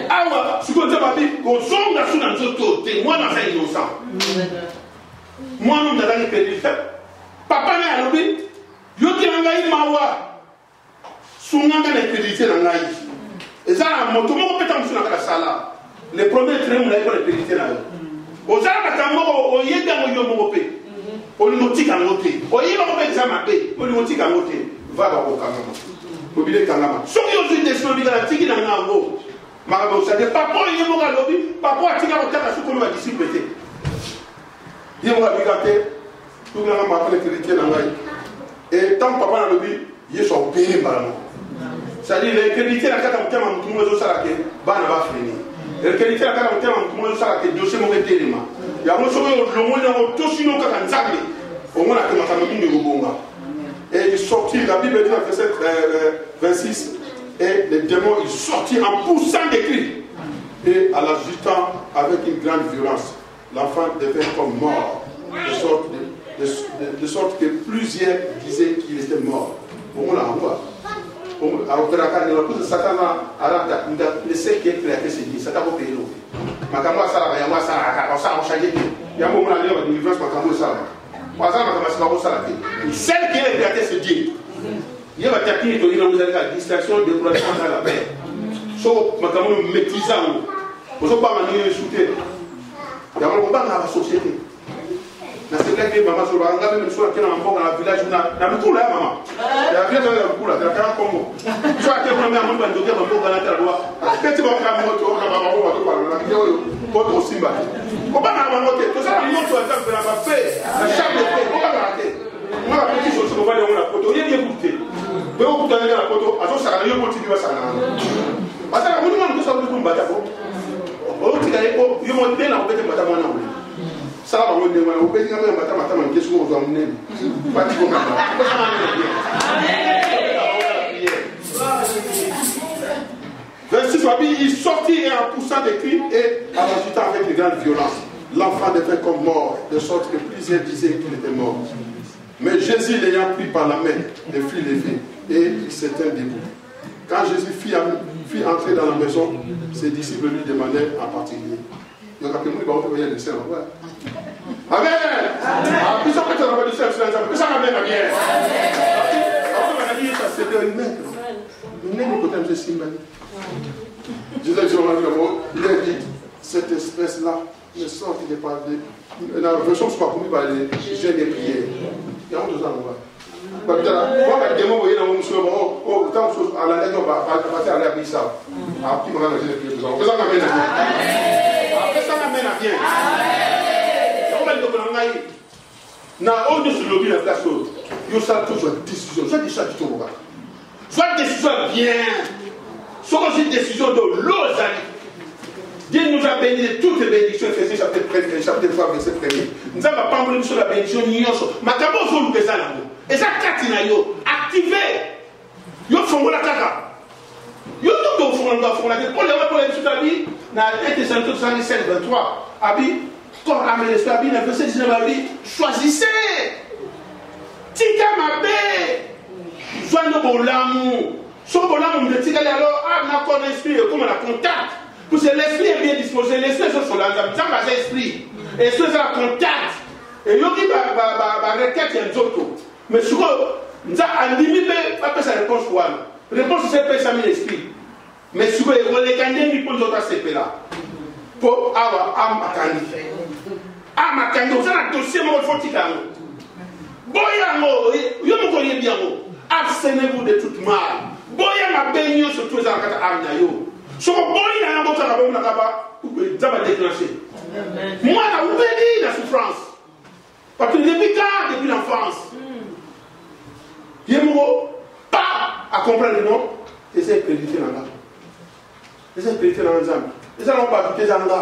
Alors, ce qu'on a dit, qu'on songe à sous dans notre côté. Moi, dans un innocent. Moi, nous avons été pédés. Papa n'a pas dit. Yo qui n'engaille mawa, sounanga n'est pédité n'engaille. Et ça, mon tout le monde peut t'en sur la sala. Les premiers trains, on a pas les pédité là. Aux armes, quand on y est dans le yomopé, on nous tique à noter. On y va faire ça, ma paix, on nous tique à noter. Va au Kangama. Mobile Kangama. Sauf que je suis désolé, il y a un tigre dans un mot. Marabou, ça n'est pas pour y avoir un lobby, pas pour attirer au cas où on va dissiper. Il y a un habitanté, tout le monde m'a appelé pédité n'engaille. Et tant que papa n'a pas dit, il est son père. C'est-à-dire, les crédits, la carte en termes de tout le monde, ça va finir. Les crédits, la carte en termes de tout le monde, ça va finir. Dossier mauvais élément. Il y a un moment où le monde a tout sinon qu'à Nzambe. Au moins, la caméra de Gobonga. Et il sortit, la Bible dit dans verset 26, et les démons, ils sortirent en poussant des cris. Et en l'agitant avec une grande violence, l'enfant devint comme mort. De sorte que plusieurs disaient qu'il était mort. On l'a envoyé. Alors que la carte de la Satan a laissé qu'il y ait créé ce dit. Satan va payer l'eau. Ma caméra, ça va, ça a changé. Il y a un moment où on a dit, délivrance, ma caméra, ça va. Ça va. Celle qui a créé ce dit. Il y a un tapis, il y a une distraction, découragement dans la paix. Sauf ma caméra maîtrisant. Vous n'avez pas manié de soutenir. Il y a un combat dans la société. C'est vrai que maman sur la même chose qui est dans le village, on a beaucoup là, maman. Il y a bien beaucoup là, il y a un Congo. Tu vois que le premier monde va nous dire un peu dans la terre. Quand tu vas faire un moto, on va parler, la vidéo, on Simba. On va avoir un moto, tout ça, on va faire la paix, la chambre de paix, on va l'arrêter. On va la petite chose, on va aller dans la photo, il y a bien goûté. Mais on peut aller dans la photo, à son salaire, il y a un continue à ça. Parce que nous demandons que ça vous combatte. On dit qu'il y a un bien là, on peut te battre moi non. Ça va vous demander, vous pouvez dire que madame, qu'est-ce que vous emmenez? Pas de problème. Verset il sortit et en poussant des cris et en agitant avec de grandes violences. L'enfant devint comme mort, de sorte que plusieurs disaient qu'il était mort. Mais Jésus, l'ayant pris par la main, le fit lever et il s'étint debout. Quand Jésus fit entrer dans la maison, ses disciples lui demandaient en particulier. Amen. Jésus il a dit, cette espèce-là ne sort qu'il n'est pas de... La version soit commise par les jeunes des prières. Il y a un deux ans, on va. Dieu nous a bénis de toutes les bénédictions, Ephésiens chapitre 3, verset 1er. Nous avons pas voulu sur la bénédiction, mais comment vous nous ça là? Et ça, Katinayo, activé. Yo fongo la kaka. Yo nous devons fongo la kaka. Pour les choses à vie, dans 1 Thessaloniciens 5, 23, Abi, quand Amen l'esprit, Abi, dans le verset 19, Abi, choisissez. Tika mabe. Joignez vos l'amour. Son bon amour, vous êtes alors, n'a pas d'esprit, comme on a contact. Parce que l'esprit est bien disposé, l'esprit est sur l'âme, ça va l'esprit. L'esprit est la contact. Et yo qui va requête un autre. Mais ce que nous avons limité, pas sa réponse quoi. Réponse c'est pas ça l'esprit. Mais ce que les candidats qui posent d'autres CP là. Pour avoir amakandi. Amakandi, vous avez un dossier mon faut qu'il a. Boyango, yo me connais bien. Abstenez-vous de toute mal. Boya ma bénio sur tous les encadrés amnayo. So boy na ngo tala bomu na kaba ça va déclencher. Moi na oubeli la souffrance. Parce que depuis l'enfance. Yemo pas à comprendre non, c'est crédité dans là. C'est crédité dans ensemble. Et ça non pas tout dans là.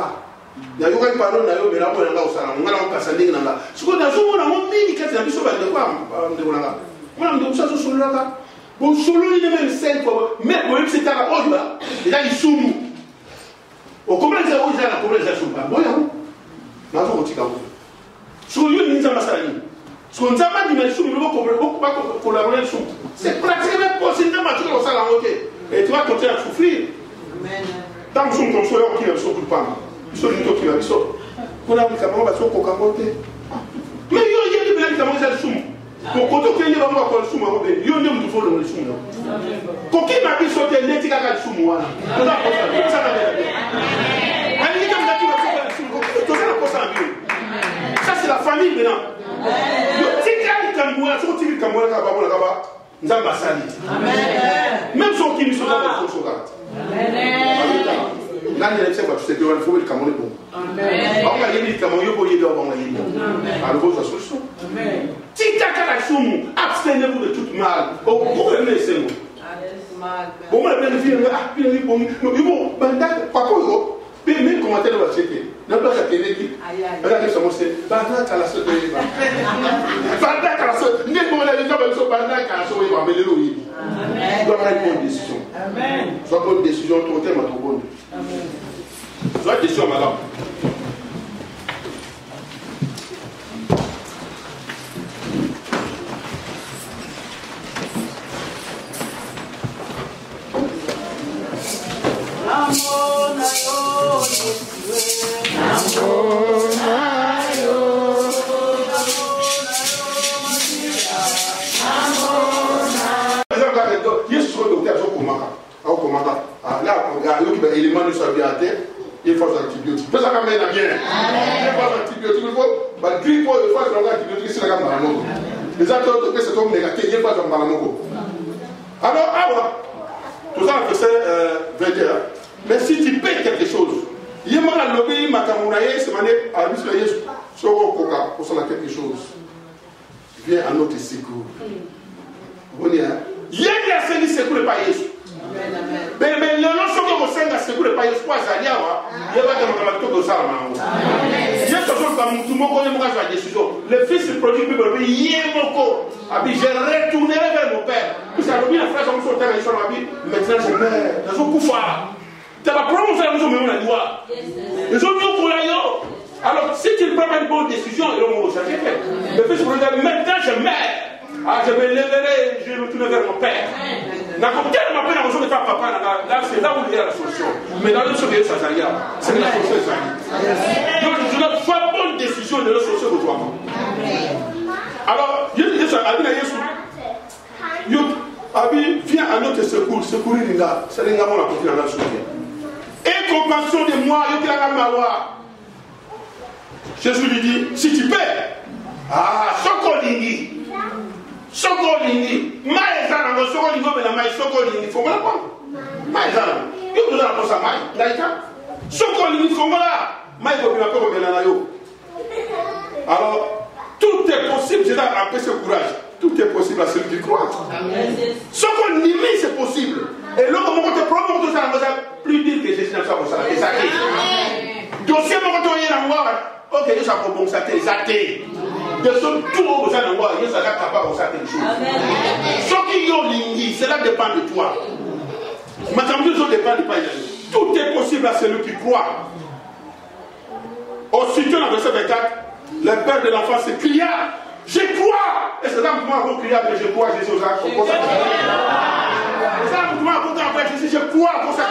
Ya yo quand parole na yo mais là on là au salon, on là on passe ndenge dans là. Ce que dans zo na mo mingi kati na biso ba de quoi ndeko na là. Moi on me ça sur là. Bon, solo il est même simple, mais bon, c'est à la haute là. Et là, il soumou. Au comment ils ont la problème de soumou. Bon, il y a un petit cas. Sur lui, il n'y a pas ça. Sur un zaman, il y a un soumou, il va collaborer le soumou. C'est pratiquement possible de mettre dans ça la haute. Et tu vas continuer à souffrir. Tant que soumou, tu vas qui ne souffre pas. Il faut une qui va le sauver. Pour la médicament, va se cocamoter. Mais il y a des médicaments qui sont soumou. Pour que tu aies un peu de soumou, il y a un peu de soumou. Coquille m'a dit sauter l'éthique à la soumou. Ça, c'est la famille maintenant. Même son qui nous sont dans le fond. Là, il y a des choses qui sont faut le Cameroun bon. On va y aller Cameroun, on va y aller on va y aller. Alors, ça solution. Tika kala soumou, abstenez-vous de toute mal. Au problème c'est nous. Bon, moi, la fille, puis elle dit, bon, papa, même commentaire de la checker. N'a pas la télé qui. Elle a dit, c'est Banda Kalasso. Banda Kalasso. N'est pas la vision de Banda Kalasso, il va mêler l'eau. Il doit avoir une bonne décision. Soit bonne décision, ton thème à ton bonne. Soit décision, madame. Il faut des antibiotiques. Ça amène à bien. Il faut des antibiotiques. Il faut grippe, il faut des antibiotiques. C'est la gamme dans la moto. Les antibiotiques, c'est comme négatif. Il faut des dans la moto. Alors, tout ça, verset 21. Mais si tu payes quelque chose, il y a un lobby, ma camouraille, c'est mané à l'usage sur le coca pour ça quelque chose. Viens à notre secours. Bon, il y a un service de secours de Païs. Mais le nom que vous savez, c'est pour le Païs, quoi, ça y est, il y a pas de tout de ça. Il y a toujours comme tout le monde connaît la décision. Le fils du produit, il y a mon corps. Je retournerai vers mon père. Vous savez bien, frère, on s'en terre, ils sont là, maintenant je meurs. Dans un coup fort. Tu vas prendre ça, nous sommes la loi. Ils ont mis pour la yo. Alors, si tu ne prends pas une bonne décision, ils vont changer. Le fils pour dire, maintenant je meurs. Ah, je me lèverai, je retournerai vers mon père. N'a pas tellement peine à raison de faire papa, là, c'est là où il y a la solution. Mais dans le solution, ça n'a rien. C'est la solution, ça n'a. Donc, tu dois faire bonne décision de la solution de toi. Alors, il y a ça, Abi, Abi, viens à notre secours, secourir les gars. C'est les gars qui ont continué à la soutien. Et compassion de moi, il y a la mawa. Jésus lui dit, si tu paies, ah, Sokolingi. Sokolingi. Maïzana, Sokolingo, mais la maïs Sokolingi, faut me la prendre. Maïzana, il y a besoin de penser à maïs. D'accord? Sokolingi, faut me la. Maïs, il faut me la prendre. Alors, tout est possible, j'ai appelé ce courage. Tout est possible à celui qui croit. Ce qu'on nie, c'est possible. Et là, on te prend, ça ne va plus dire que Jésus n'a pas pour ça. C'est athée. Dossier, on va te voir. Ok, il y a bon ça, c'est athée. De ce tout le monde, il y a capable de faire quelque chose. Ce qui est ligne, cela dépend de toi. Maintenant, tout dépend de toi. Tout est possible à celui qui croit. Aussitôt, dans le verset 24, le père de l'enfant s'écria. Je crois! Et c'est là que moi, je que je crois Jésus. C'est ça que moi, je Jésus, je crois pour ça.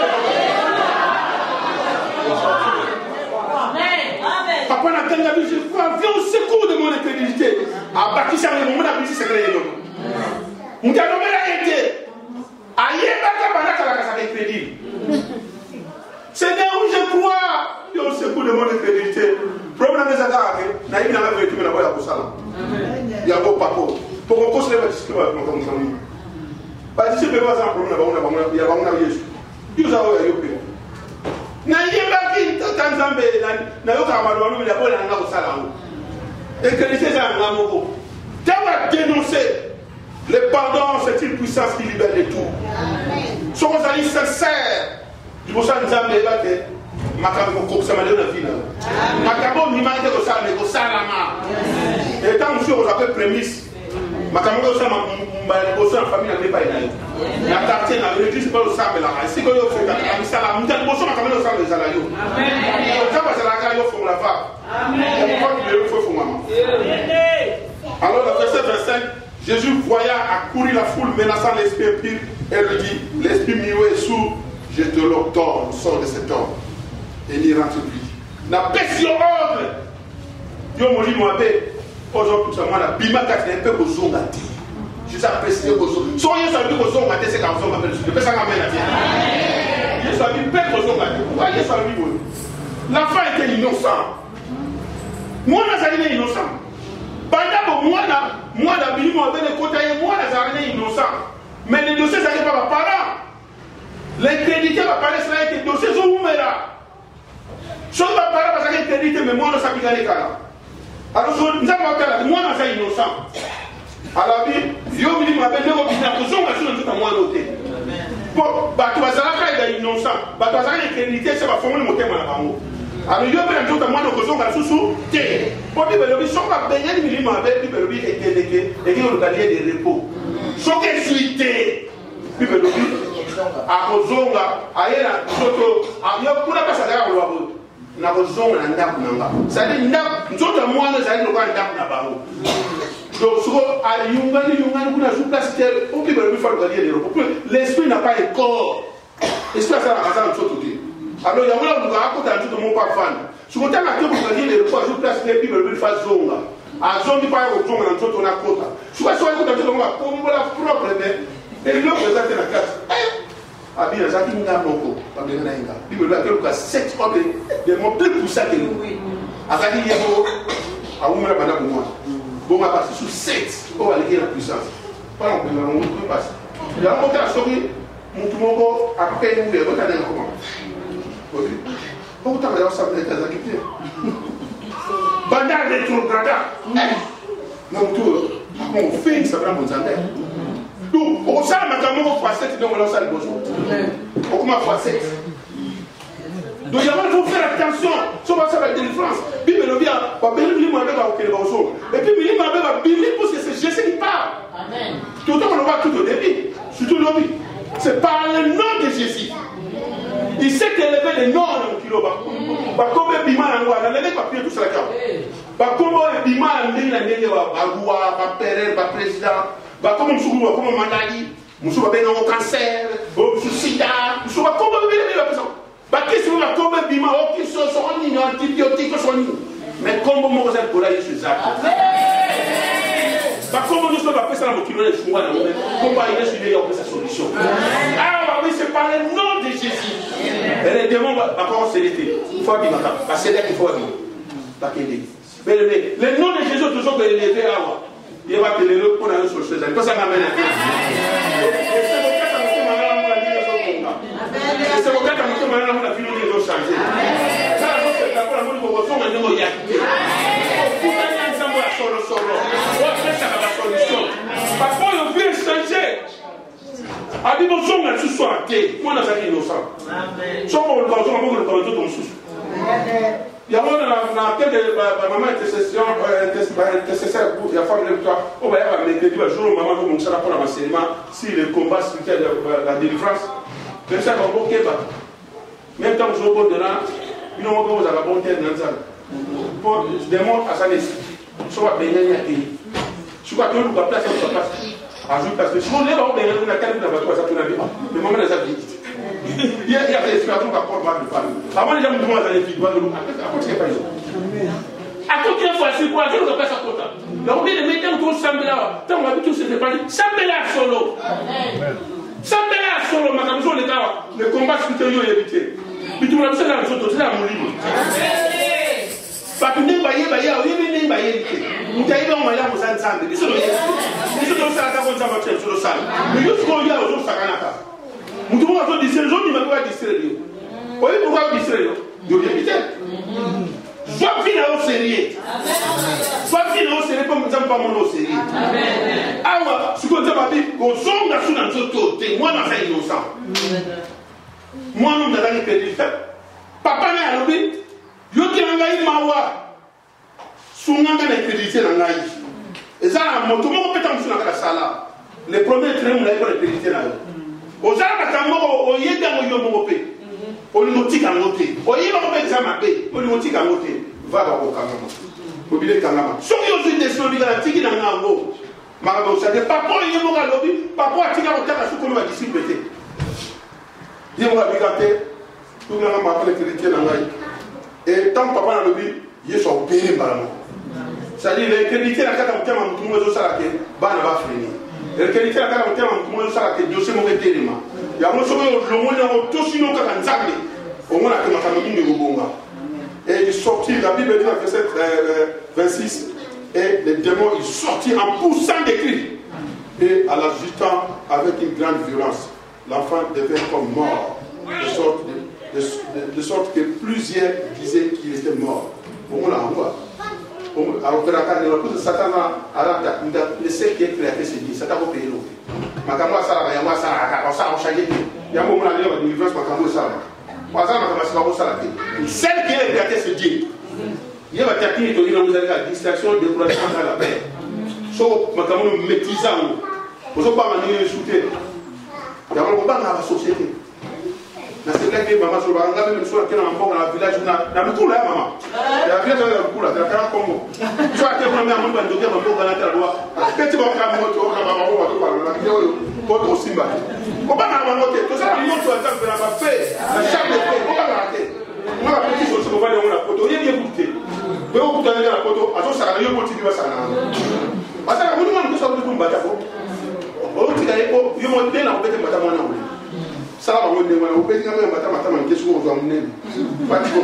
Papa n'a pas dit, je crois, viens au secours de mon incrédulité. À bâtir ça, le moment d'appui, c'est créé. On a nommé la été. Aïe, crédit. Seigneur, je crois, viens au secours de mon incrédulité. Problème des agarres, n'a pas la vérité, mais la voix pour ça. Il y a un beau papa. Pour qu'on considère la discussion avec mon famille. Parce que si je ne veux pas un problème, il y a un Jésus. Il y a un Jésus. Na yeba ki tanzambe na yoka amadouanou ya bola nga osala. Et que les gens n'ont pas dénoncé le pardon, c'est une puissance qui libère de tout. Si on est sincère, du coup ça nous a débattu. Makabo koksa malé na vie là. Makabo ni mande ko sala mais ko sala ma. Et tant monsieur on appelle prémisse. Makabo ko sala ma ko sala famille na pas ina. Na quartier na l'église pas au sala là. Si ko yo fait ta sala mutan ko sala kamelo sala les ala yo. Amen. Ça va sala ga yo font la va. Amen. Pourquoi tu le fais pour maman? Alors le verset 25, Jésus voyant accourir la foule menaçant l'esprit impur et lui dit, l'esprit muet et sourd, je te l'ordonne, sors de cet homme. Et n'y rentre plus. Na pesio ordre. Yo moli mo abe. Aujourd'hui tout ça moi na bima ka un peu ko zonga ti. Juste apprécier ko zonga. Soyez salut ko zonga te c'est comme zonga appelle. Je peux ça ngame na bien. Je suis salut peu ko zonga ti. Pourquoi je salut bon? L'enfant était innocent. Moi na zali innocent. Pendant que moi na bini mo abe le côté moi na zali innocent. Mais les dossiers ça n'est pas parents. L'incrédulité va parler cela que dossiers sont où là. Si on va parler parce qu'il y a crédité, mais moi, on ne s'appuie pas les cas. Alors, nous avons fait moi, on est innocent. Alors, il y a un peu de choses qui sont moi noté. Bon, tu vas faire innocent. Tu vas faire crédité, c'est pas former mon thème à la banque. Alors, il y a un peu de choses qui sont moi sous thé. Pour dire que si on va payer les millions avec les bébés et qui ont le gagné des repos. Si on est suité, puis le bébé, à Kozonga, à Yéla, il y a pour la personne à la na kozonga na ndaku nanga sadi ndaku nzoto mwana sadi lokwa ndaku na bango donc soko ayungani kuna sous place terre on peut le faire gagner l'esprit n'a pas un corps l'esprit ça la raison nzoto te alors ya mwana muka akota nzoto mon pas fan soko tanga ke pour gagner le sous place terre bible le faire zonga azongi pa ko zonga na nzoto na kota soko so ko nzoto ngo ko la propre mais et le présenter la classe Abia Zaki Ngamoko, Abia Nainga. Il me l'a dit que 7 hommes de mon plus puissant que nous. Azaki Yabo, à Oumra Madame moi. Bon, on va passer sous 7. On va aller la puissance. Pas non plus, on peut passer. Il y a un monté à Soki, Moutoumoko, après nous, il y a un monté à comment. Ok. Pourquoi tu as d'ailleurs ça avec Azaki Pierre Bandar de Tourgrada. Non, tout. On fait, ça va mon zandère. Donc, au sein de ma facette, donc on a ça le besoin. On commence facette. Donc, il y a faut faire attention. Si on va faire la délivrance, puis il bien, on va bien avec la et puis il m'a bien parce que c'est Jésus qui parle. Amen. Tout le temps, on va tout au début, surtout l'objet. C'est par le nom de Jésus. Il s'est élevé de non dans le kilo. Comme Bima, on a levé papier tout ça. Comme Bima, on a levé Bagoua, Pérez, président. Comme Moussou, comme maladie. Moussou a bien un cancer, Moussou sida. Moussou a comme la personne. Qu'est-ce que vous comme Bima, qui sont antibiotiques, mais comme Moussou a pour aller sur ça. Comme nous sommes après ça, on va kilo de choix. Comment il est sur sa solution. Ah oui, c'est par le nom de Jésus. Et les démons, encore c'est l'été. Il faut dire, parce que c'est là qu'il faut dire. Mais le nom de Jésus, toujours que l'élevé à moi. Il va te le pour aller sur le chemin. Parce que ça m'amène à c'est le cas de maintenant on a fini de changer. Ça, c'est la première fois qu'on va nous y acquitter. Parfois, on veut changer. A dit, bon, on a tout soit athée. Moi, on a fait innocent. Si on le parle, on le parle tout sous. Il y a un maman intercession, il y a femme de toi. On va y avoir les crédits, jour où maman commence à prendre l'enseignement, si le combat spirituel, la délivrance, mais ça va beaucoup. Même temps que je vous donne, il y a un moment où vous avez la bonne tête dans le salle. Je démontre à sa naissance. Soit baigné à pays. Je crois que nous avons place à place. Ajoute parce que si on est là, on est là, on a quelqu'un qui va ça tout la vie. Mais maman les a dit. Il y a des explications qui apportent mal de famille. Avant les gens me demandent à les filles, à côté de pas les autres. À côté de fois, c'est quoi? Je ne sais pas ça pour ça. Donc on dit les médias autour de Sambela. Tant on va tout se séparer. Sambela solo. Sambela solo. Ma camisole les gars. Le combat spirituel est évité. Puis tout le monde sait dans les autres, c'est à mon livre. Parce que nous voyons, nous voyons, nous voyons, yo qui engaï mawa sunanga na crédité na ngai ezala moto moko peta musuna kala sala le premier train mo la ko crédité na yo ozala batango o yega mo yo mo pe o ni motika ngote o yeba ko pesa mabe o ni motika ngote va ba ko kangama ko bile kangama so yo zui desino bi la tiki na ngango mara do sa de papa yo mo ga lobi papa atika ko taka su ko ba disciple te ye mo ga bi kate tout na ma ko crédité na ngai. Et tant que papa n'a le dit, il est opéré par moi. C'est-à-dire, les crédits, la carte de thème, tout le monde est salarié, bah, n'a pas fini. Les crédits, la carte de thème, tout le monde est salarié, Dieu sait mon élément. Il y a mon sauvé, le monde est tout sinon qu'un zagli. Au moins, la famille de Gobonga. Et il sortit, la Bible dit dans verset 26, et les démons, ils sortirent en poussant des cris. Et en l'agitant avec une grande violence, l'enfant devait comme mort, de sorte que plusieurs disaient qu'il était mort. On l'a envoyé. Alors, que Satan a le seul qui est créé, c'est dit, Satan va payer l'autre. Makamo Sala, Yama Sala, on s'en change. Yamo Moulin, il y a une Makamo Sala. Par exemple, Makamo Sala, celle qui est créée, c'est Dieu. Il y a un tapis, il y a une distraction, de la paix. Sauf Makamo maîtrisant. Vous n'avez pas manié de shooter. Il y a un combat dans la société. Na c'est là que maman sur la même chose que dans le village na mkuu là maman ya village là mkuu là kana Congo tu as que vraiment mon bando que maman dans la terre doit que tu vas faire moto na maman on va te parler là yo poto simba ko ba na maman to ça la moto ça fait la paix la chaque fois ko ba la tête on va petit chose ko va on la poto rien bien goûter mais on peut aller la poto azo ça yo poto qui va ça na parce que on demande que ça vous combattre ko o ti dai ko yo mo de na ko bete mata mona o ça va on demande au pays même mata mata man qu'est-ce qu'on doit mener pas du tout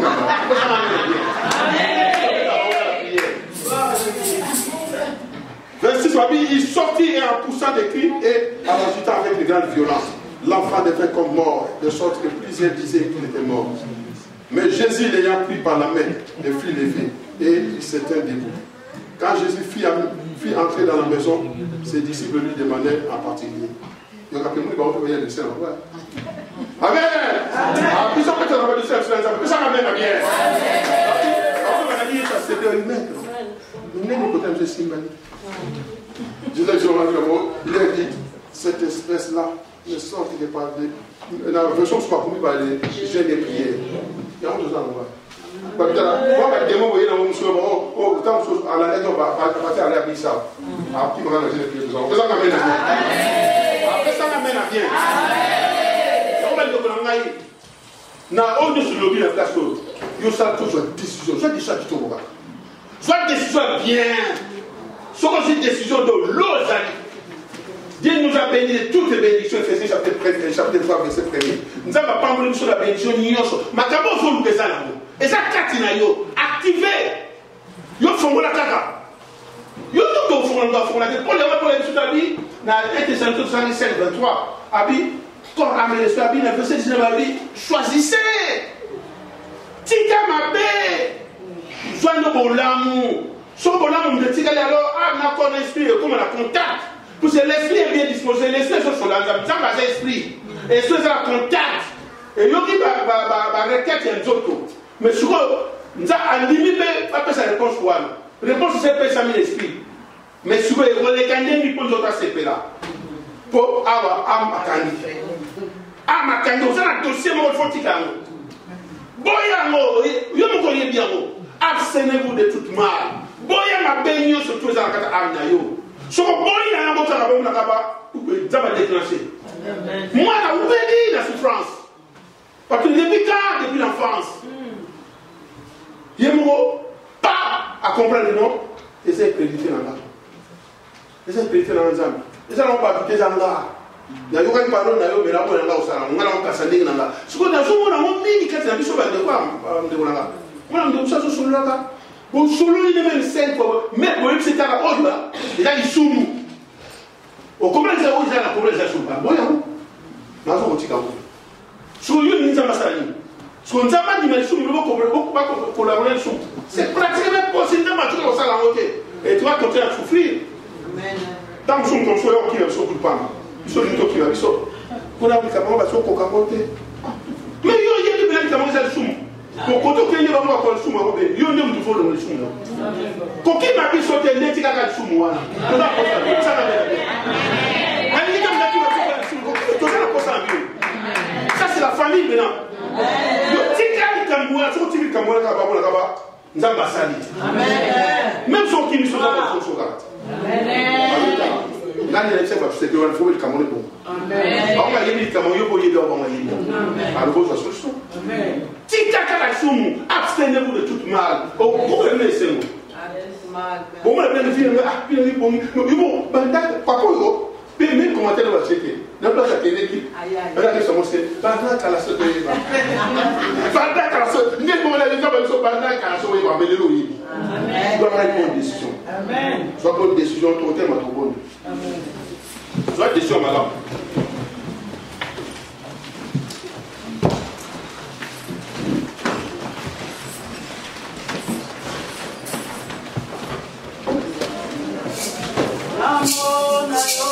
Verset 6, il sortit et en poussant des cris et en agitant avec de grandes violences. L'enfant devint comme mort, de sorte que plusieurs disaient qu'il était mort. Mais Jésus l'ayant pris par la main, le fit lever et il s'était debout. Quand Jésus fit entrer dans la maison, ses disciples lui demandaient en particulier. Il y a quelqu'un qui va retrouver le ciel. Amen. Ah, puis ça peut être le ciel, ça m'amène à bien. C'était un maître. Il a dit, cette espèce-là ne sent qu'il n'est pas dans la version soit commis par les jeunes des prières. Il y a autre chose à voir. Moi, je vais vous dire, oh, tant de choses à la lettre, on va partir à la ça. Après, on va dans les prières. Après, ça m'amène à bien. Après, ça m'amène à bien. On va dire que l'on a eu. Na on est sur le lobby la place. Yo ça toujours décision. Soit décision qui tombe. Soit décision bien. Soit aussi décision de l'osali. Dieu nous a béni de toutes les bénédictions. Ephésiens chapitre 3 verset 1er. Nous avons pas voulu sur la bénédiction ni yoso. Makabo faut le ça là. Et ça katina yo activé. Yo fongo la kaka. Yo tout fongo la fongo la. Pour les tout abi na 1 Thessaloniciens 5:23 abi quand amener l'esprit abi na verset 19 abi choisissez. Tika mabe. Joindre bon l'amour. Son bon l'amour de tika alors na ton esprit comme la contact. Parce que l'esprit est bien disposé, l'esprit est sur la table, ça va l'esprit. Et ce c'est la contact. Et yoki va requête et un autre. Mais sur nous avons limité pas sa réponse pour nous. Réponse c'est pas ça l'esprit. Mais sur les candidats qui posent d'autres CP là. Pour avoir ma candidat, ça a dossier mon faut tika. Boyango, yo me connais bien. Abstenez-vous de toute mal. Boya ma bénio sur tous les arcades amnayo. So boy na ngota na bomba kaba zaba déclencher. Moi na oubeli la souffrance. Parce que depuis l'enfance. Yemo pas à comprendre non, et c'est prédité dans là. Et c'est prédité dans l'ensemble. Et ça on pas tout là. Na yo kan parole na yo mais là pour là osala. Ngala on kasa ndinga là. Siko na zo mona mo mingi kati na biso ba de quoi ndeko na là. Moi ndo ça so solo là. Bon, solo il est même 5 fois. Mais bon, c'est à la hausse là. Il a dit sous nous. Au comment ils ont la problème de sous. Bon, il y a où? Nous avons dit quoi? Sous nous, nous avons ça. Ce qu'on a pas dit, mais sous nous, beaucoup pas collaborer sous. C'est pratiquement possible de mettre ça là, ok. Et tu vas continuer à souffrir. Tant que nous sommes qui ne sont pas. Ils sont plutôt qui ne sont pas. Qu'on a vu comment on va se coca-cola. Mais il y a des médicaments qui sont sous. Pour que tu aies un peu de souma, il y a un peu de souma. Pour qui m'a dit sauter les petits caca de souma, ça va ça c'est la famille maintenant. Même son qui nous sont dans le chocolat. Là, il y a des gens qui faut le Cameroun bon. On va y aller, le Cameroun, on va y aller, on va y aller. Alors, vous avez solution. Abstenez-vous de toute mal. Vous pouvez me laisser. Bon, moi, je vais dire, bon, même commentaire de la société. N'a pas la télé qui. Regardez ce monsieur. Pendant qu'à la société. Pendant qu'à la société. N'est pas la raison, pendant qu'à la société, on va mettre l'eau. Soit pas une bonne décision. Soit pas une décision, ton thème est trop bonne. Soit une décision, madame. Amor na yo,